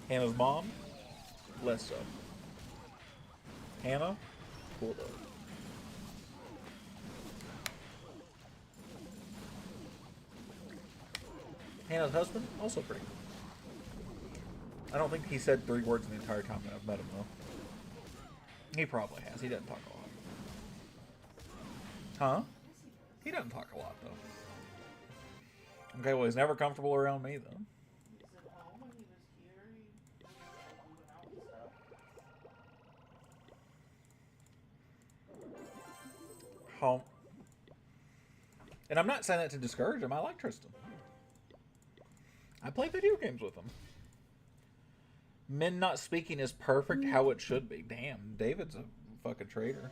Hannah's mom, less so. Hannah, cool though. Hannah's husband, also pretty cool. I don't think he said 3 words in the entire time that I've met him, though. He probably has. He doesn't talk a lot. Huh? He doesn't talk a lot, though. Okay, well, he's never comfortable around me, though. He was at home when he was here. He went out and stuff. Home. And I'm not saying that to discourage him. I like Tristan. I play video games with him. Men not speaking is perfect how it should be. Damn, David's a fucking traitor.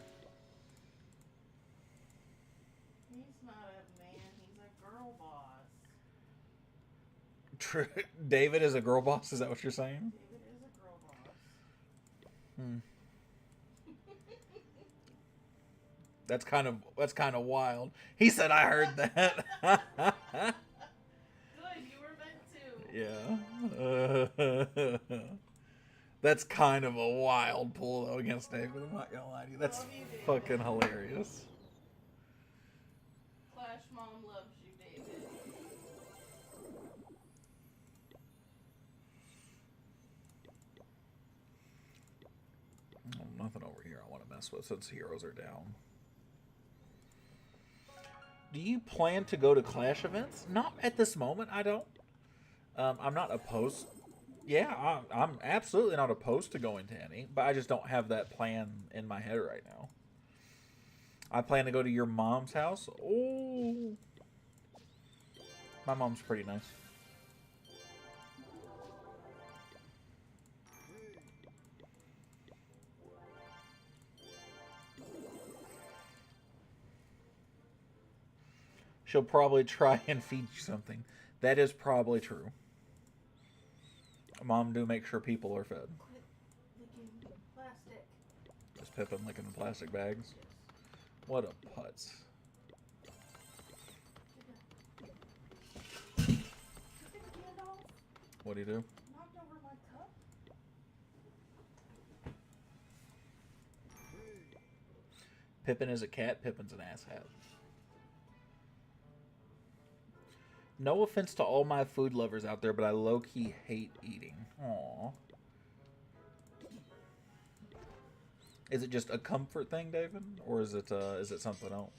He's not a man, he's a girl boss. David is a girl boss? Is that what you're saying? David is a girl boss. That's kind of wild. He said I heard that. Good, you were meant to. Yeah. That's kind of a wild pull though against David. I'm not gonna lie to you. That's fucking hilarious. Clash Mom loves you, David. Oh, nothing over here I want to mess with since heroes are down. Do you plan to go to Clash events? Not at this moment, I don't. I'm not opposed. Yeah, I'm absolutely not opposed to going to any, but I just don't have that plan in my head right now. I plan to go to your mom's house. Oh, my mom's pretty nice. She'll probably try and feed you something. That is probably true. Mom do make sure people are fed. Quit licking plastic. Is Pippin licking the plastic bags? What a putz. Pippin Gandalf What do you do? knocked over my cup. Pippin is a cat, Pippin's an asshat. No offense to all my food lovers out there, but I low-key hate eating. Aww. Is it just a comfort thing, David? Or is it something else?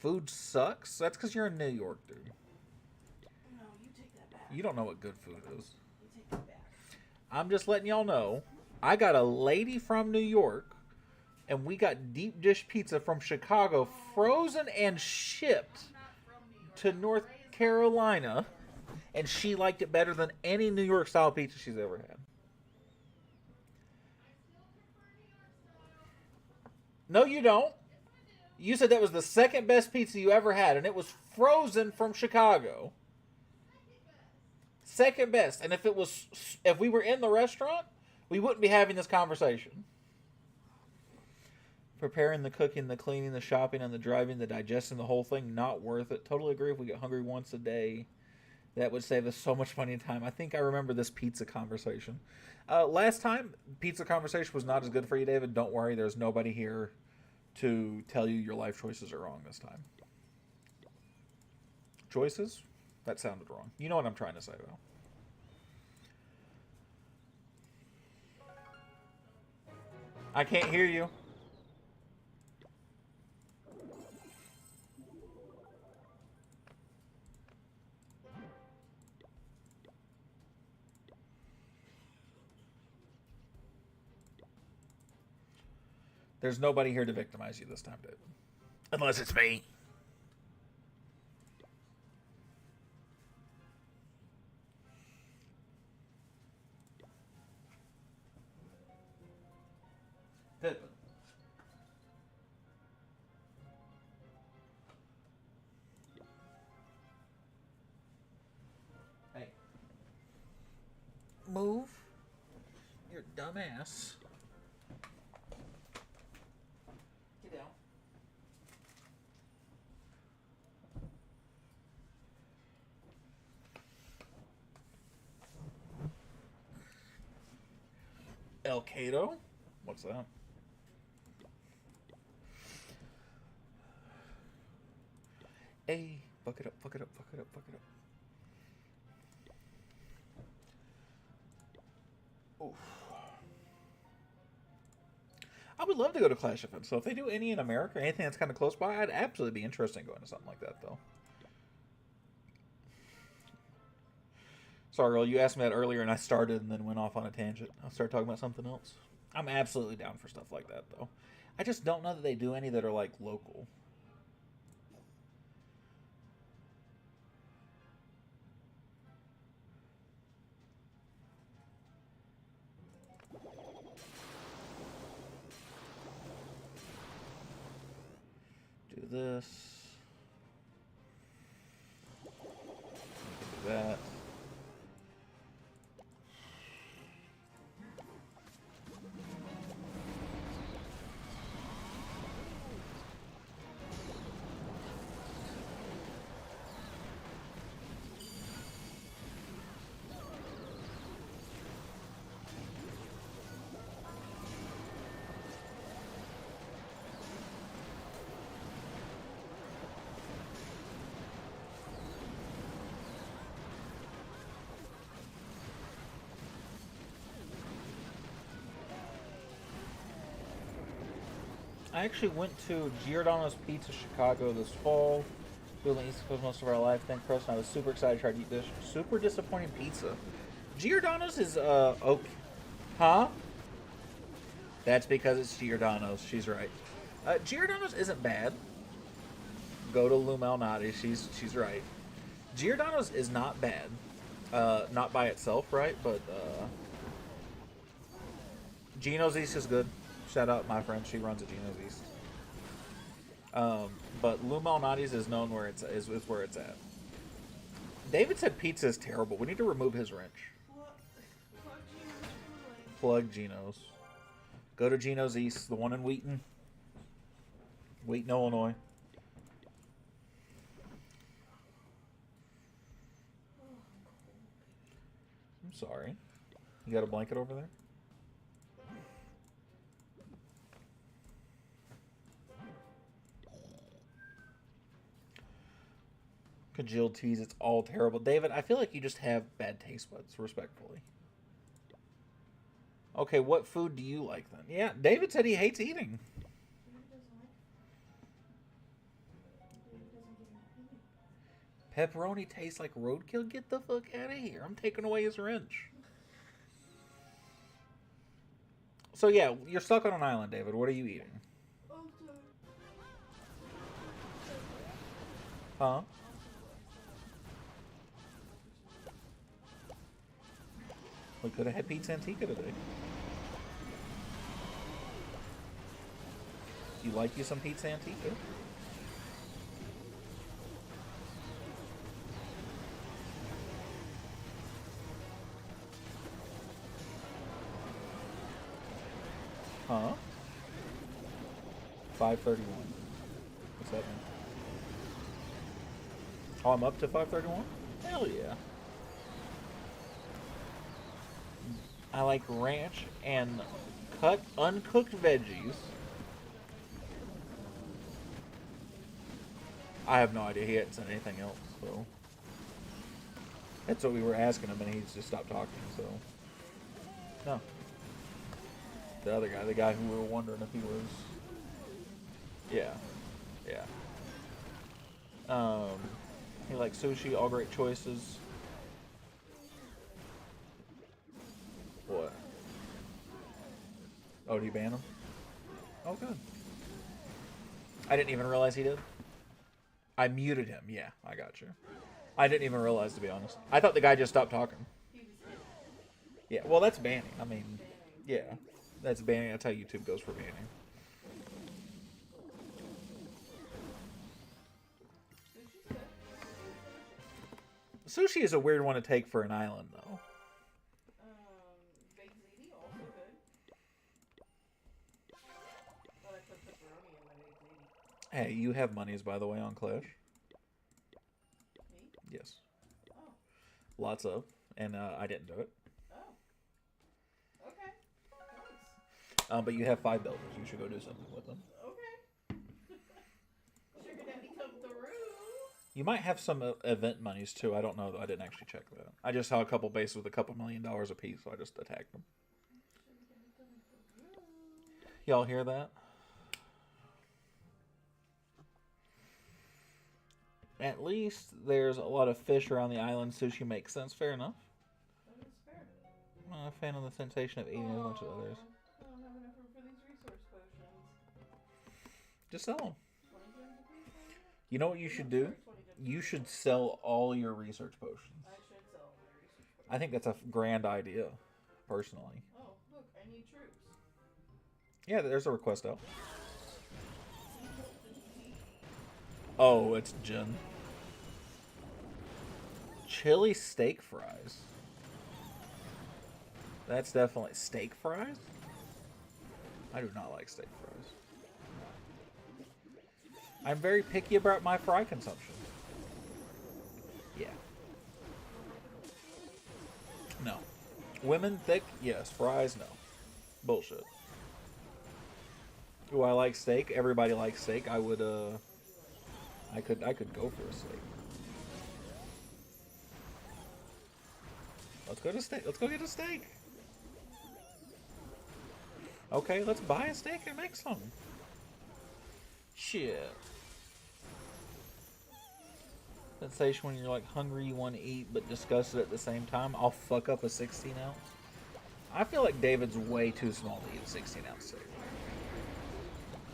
Food sucks? That's because you're in New York, dude. No, you take that back. You don't know what good food is. You take that back. I'm just letting y'all know. I got a lady from New York, and we got deep dish pizza from Chicago, frozen and shipped to North Carolina, and she liked it better than any New York style pizza she's ever had. No, you don't. You said that was the second best pizza you ever had, and it was frozen from Chicago. Second best. And if we were in the restaurant, we wouldn't be having this conversation. Preparing, the cooking, the cleaning, the shopping, and the driving, the digesting, the whole thing, not worth it. Totally agree. If we get hungry once a day, that would save us so much money and time. I think I remember this pizza conversation. Last time, pizza conversation was not as good for you, David. Don't worry. There's nobody here to tell you your life choices are wrong this time. Choices? That sounded wrong. You know what I'm trying to say, though. I can't hear you. There's nobody here to victimize you this time, David. Unless it's me. Pippin. Hey. Move. You're a dumbass. Get down. El Cato? What's that? Hey, fuck it up, fuck it up, fuck it up, fuck it up. Oof. I would love to go to Clash events. So if they do any in America, or anything that's kind of close by, I'd absolutely be interested in going to something like that, though. Sorry, girl, you asked me that earlier, and I started and then went off on a tangent. I'll start talking about something else. I'm absolutely down for stuff like that, though. I just don't know that they do any that are, like, local. Do this. Do that. I actually went to Giordano's Pizza Chicago this fall. We lived on the East Coast most of our life. Thank Christ, and I was super excited to try to eat this super disappointing pizza. Giordano's is okay. Huh? That's because it's Giordano's. She's right. Giordano's isn't bad. Go to Lou Malnati. She's right. Giordano's is not bad. Not by itself, right? But Gino's East is good. Shout out my friend. She runs at Gino's East. But Lou Malnati's is known where it's at. David said pizza is terrible. We need to remove his wrench. Plug Geno's. Go to Geno's East, the one in Wheaton. Wheaton, Illinois. I'm sorry. You got a blanket over there? Congealed teas, it's all terrible. David, I feel like you just have bad taste buds, respectfully. Okay, what food do you like then? Yeah, David said he hates eating. Pepperoni tastes like roadkill? Get the fuck out of here. I'm taking away his wrench. So yeah, you're stuck on an island, David. What are you eating? Huh? We could have had Pizza Antica today. You like you some Pizza Antica? Huh? 5:31. What's that mean? Oh, I'm up to 5:31? Hell yeah. I like ranch and cut uncooked veggies. I have no idea. He hadn't said anything else, so that's what we were asking him, and he's just stopped talking. So no, the other guy, the guy who we were wondering if he was, yeah. He likes sushi, all great choices. What? Oh, did you ban him? Oh, good. I didn't even realize he did. I muted him. Yeah, I got you. I didn't even realize, to be honest. I thought the guy just stopped talking. Yeah, well, that's banning. I mean, yeah, that's banning. That's how YouTube goes for banning. Sushi is a weird one to take for an island, though. Baked ziti also good. But I put pepperoni in my baked ziti. Hey, you have monies, by the way, on Clash. Me? Yes. Oh. Lots of. And I didn't do it. Oh. Okay. Thanks. But you have 5 builders. You should go do something with them. Okay. Sugar daddy come through. You might have some event monies, too. I don't know, though. I didn't actually check that. I just saw a couple bases with a couple $1 million a piece, so I just attacked them. Y'all hear that? At least there's a lot of fish around the island. Sushi makes sense. Fair enough. That is fair. I'm not a fan of the sensation of eating as much as others. I don't have enough room for these resource potions. Just sell them. 20 gems a piece, maybe? You know what you should do? You should sell all your research potions. I should sell my research potions. I think that's a grand idea, personally. Oh, look, I need troops. Yeah, there's a request out. Oh, it's Jen. Chili steak fries. That's definitely steak fries? I do not like steak fries. I'm very picky about my fry consumption. Yeah. No. Women thick? Yes. Fries? No. Bullshit. Do I like steak? Everybody likes steak. I would, I could go for a steak. Let's go to steak. Let's go get a steak. Okay, let's buy a steak and make some. Shit. Sensation when you're like hungry, you want to eat, but disgusted at the same time. I'll fuck up a 16 ounce. I feel like David's way too small to eat a 16 ounce steak.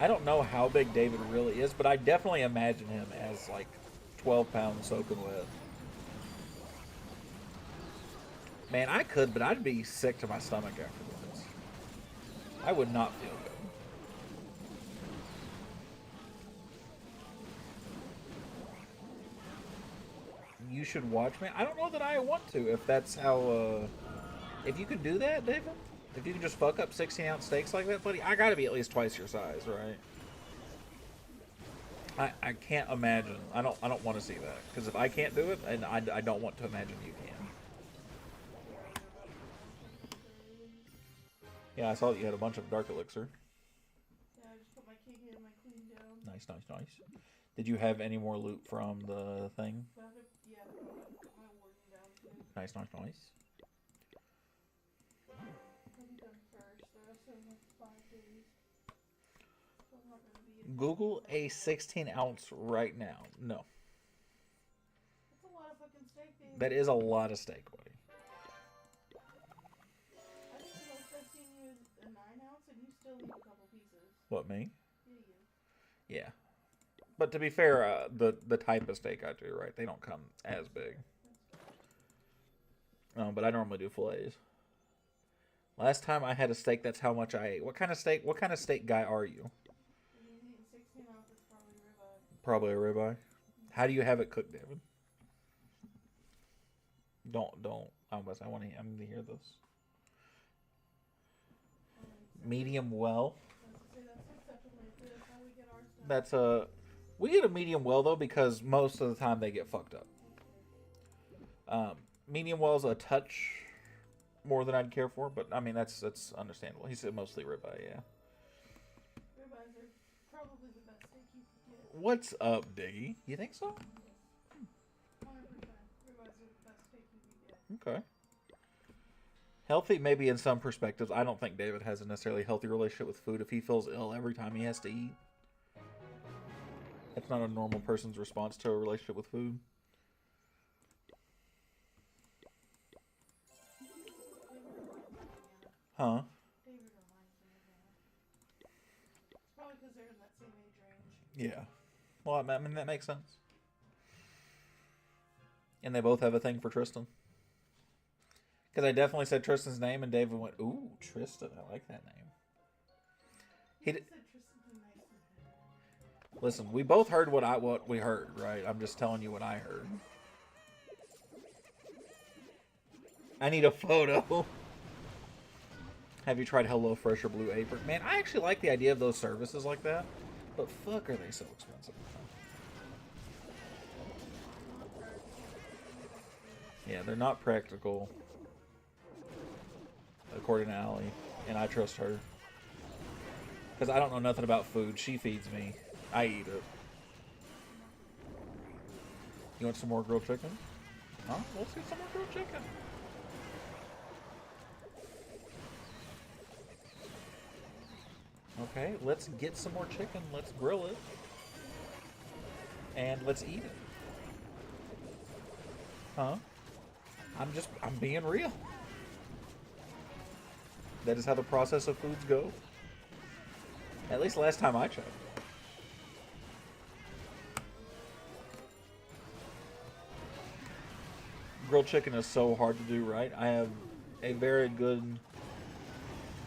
I don't know how big David really is, but I definitely imagine him as like 12 pounds soaking wet. Man, I could, but I'd be sick to my stomach afterwards. I would not feel good. you should watch me. I don't know that I want to. If that's how, if you can do that, David. If you can just fuck up 16-ounce steaks like that, buddy, I gotta be at least twice your size, right? I can't imagine. I don't want to see that because if I can't do it, and I don't want to imagine you can. Yeah, I saw that you had a bunch of dark elixir. Yeah, I just put my king and my queen down. Nice, nice, nice. Did you have any more loot from the thing? Yeah, I put my warden down too. Nice, nice, nice. I'll be done first. The rest of them have 5 days. So I'm not gonna be in Google a 16-ounce right now. No. That's a lot of fucking steak, baby. That is a lot of steak, buddy. I think the most I've seen you is a 9-ounce, and you still leave a couple pieces. What, me? Yeah, you. Yeah. But to be fair, the type of steak I do, right, they don't come as big. But I normally do fillets. Last time I had a steak, that's how much I ate. What kind of steak guy are you? If you're eating 16 ounce, it's probably ribeye. Probably a ribeye. How do you have it cooked, David? Don't. I'm going to hear this. Medium well. That's a. We get a medium well though because most of the time they get fucked up. Medium well's a touch more than I'd care for, but I mean that's understandable. He said mostly ribeye, yeah. Ribeyes are probably the best steak you can get. What's up, Diggy? You think so? 100%. Ribeyes are the best steak you can get. Okay. Healthy, maybe in some perspectives. I don't think David has a necessarily healthy relationship with food if he feels ill every time he has to eat. That's not a normal person's response to a relationship with food. Huh? David reminds me of that. It's probably because they're in that same age range. Yeah. Well, I mean, that makes sense. And they both have a thing for Tristan. Because I definitely said Tristan's name, and David went, "Ooh, Tristan, I like that name." He said Tristan's a nice name. Listen, we both heard what we heard, right? I'm just telling you what I heard. I need a photo. Have you tried HelloFresh or Blue Apron? Man, I actually like the idea of those services like that, but fuck, are they so expensive? Yeah, they're not practical. According to Allie, and I trust her. Because I don't know nothing about food. She feeds me. I eat it. You want some more grilled chicken? Huh? Let's get some more grilled chicken. Okay, let's get some more chicken. Let's grill it. And let's eat it. Huh? I'm being real. That is how the process of foods go. At least last time I checked. Grilled chicken is so hard to do right. I have a very good...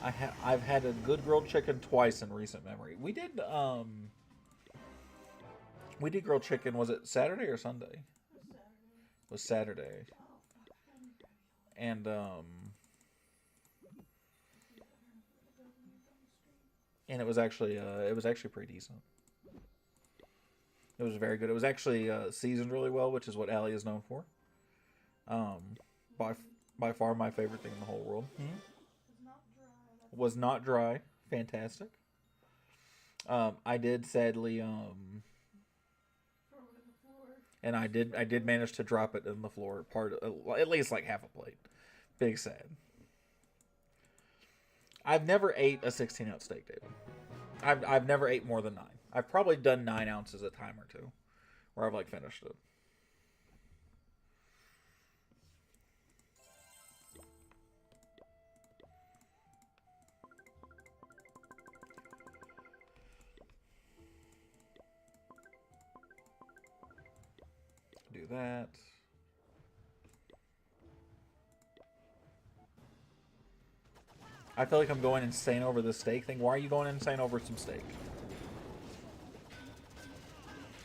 I've had a good grilled chicken twice in recent memory. We did grilled chicken, was it Saturday or Sunday? It was Saturday. And and it was actually pretty decent. It was very good. It was actually seasoned really well, which is what Allie is known for. By far my favorite thing in the whole world. Was not dry. Fantastic. I did sadly and I did manage to drop it in the floor at least like half a plate. Big sad. I've never ate a 16-ounce steak, David. I've never ate more than 9. I've probably done 9 ounces a time or two, where I've like finished it. Do that. I feel like I'm going insane over the steak thing. Why are you going insane over some steak?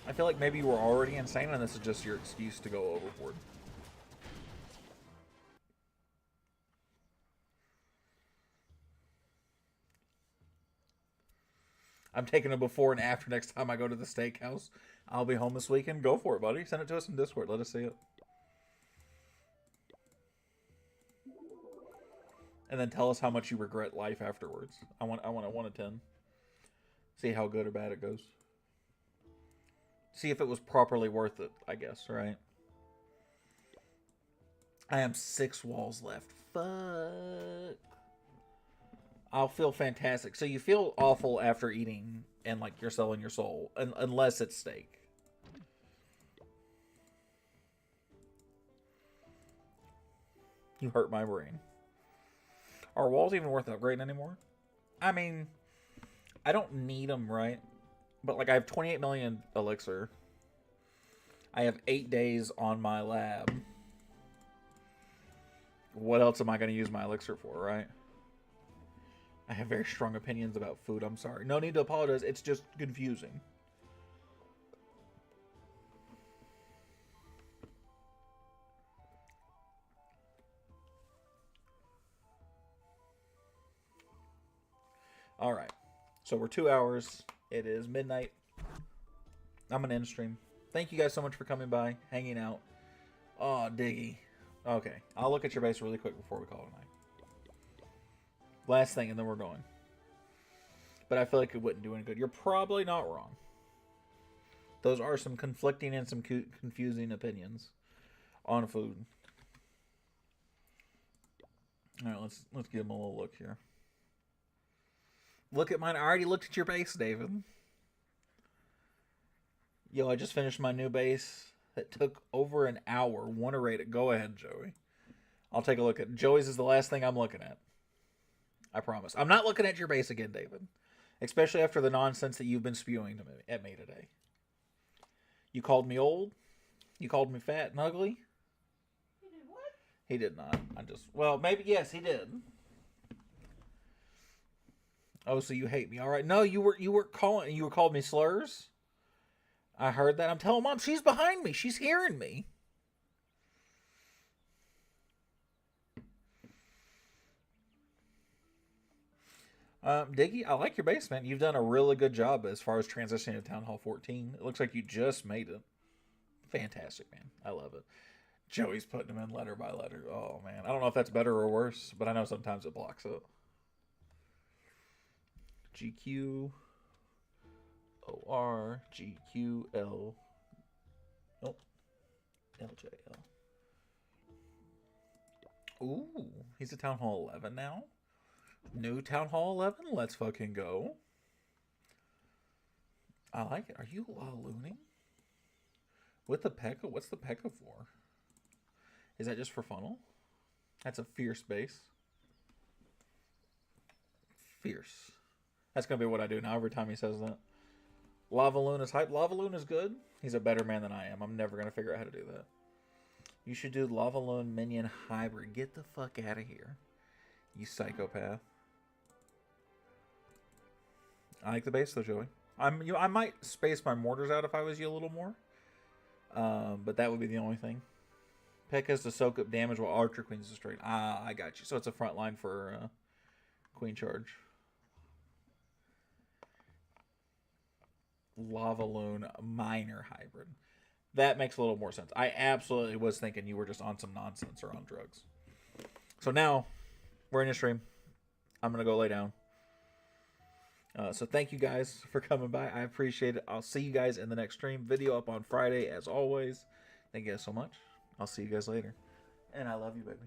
I feel like maybe you were already insane and this is just your excuse to go overboard. I'm taking a before and after next time I go to the steakhouse. I'll be home this weekend. Go for it, buddy. Send it to us in Discord. Let us see it. And then tell us how much you regret life afterwards. I want a 1 to 10. See how good or bad it goes. See if it was properly worth it, I guess, right? I have 6 walls left. Fuck. I'll feel fantastic. So you feel awful after eating and like you're selling your soul. Unless it's steak. You hurt my brain. Are walls even worth upgrading anymore? I mean, I don't need them, right? But like I have 28 million elixir. I have 8 days on my lab. What else am I going to use my elixir for, right? I have very strong opinions about food. I'm sorry. No need to apologize. It's just confusing. All right. So we're 2 hours. It is midnight. I'm going to end stream. Thank you guys so much for coming by, hanging out. Oh, Diggy. Okay. I'll look at your base really quick before we call it a night. Last thing, and then we're going. But I feel like it wouldn't do any good. You're probably not wrong. Those are some conflicting and some confusing opinions on food. All right, let's give them a little look here. Look at mine. I already looked at your base, David. Yo, I just finished my new base. It took over an hour. Want to rate it? Go ahead, Joey. I'll take a look at it. Joey's is the last thing I'm looking at. I promise. I'm not looking at your base again, David. Especially after the nonsense that you've been spewing at me today. You called me old. You called me fat and ugly. He did what? He did not. Well, maybe, yes, he did. Oh, so you hate me. All right. No, you were called me slurs. I heard that. I'm telling Mom, she's behind me. She's hearing me. Diggy, I like your basement. You've done a really good job as far as transitioning to Town Hall 14. It looks like you just made it. Fantastic, man. I love it. Joey's putting them in letter by letter. Oh, man. I don't know if that's better or worse, but I know sometimes it blocks it. GQ OR GQL. Nope. LJL. Ooh, he's at Town Hall 11 now. New Town Hall 11? Let's fucking go. I like it. Are you looning? With the P.E.K.K.A? What's the P.E.K.K.A for? Is that just for funnel? That's a fierce base. Fierce. That's going to be what I do now every time he says that. Lava Loon is hype. Lava Loon is good. He's a better man than I am. I'm never going to figure out how to do that. You should do Lava Loon Minion Hybrid. Get the fuck out of here. You psychopath. I like the base though, Joey. I might space my mortars out if I was you a little more. But that would be the only thing. P.E.K.K.A is to soak up damage while Archer Queen's destroyed. Ah, I got you. So it's a front line for Queen Charge. Lava Loon Minor Hybrid. That makes a little more sense. I absolutely was thinking you were just on some nonsense or on drugs. So now, we're in a stream. I'm going to go lay down. So thank you guys for coming by. I appreciate it. I'll see you guys in the next stream. Video up on Friday as always. Thank you guys so much. I'll see you guys later. And I love you, baby.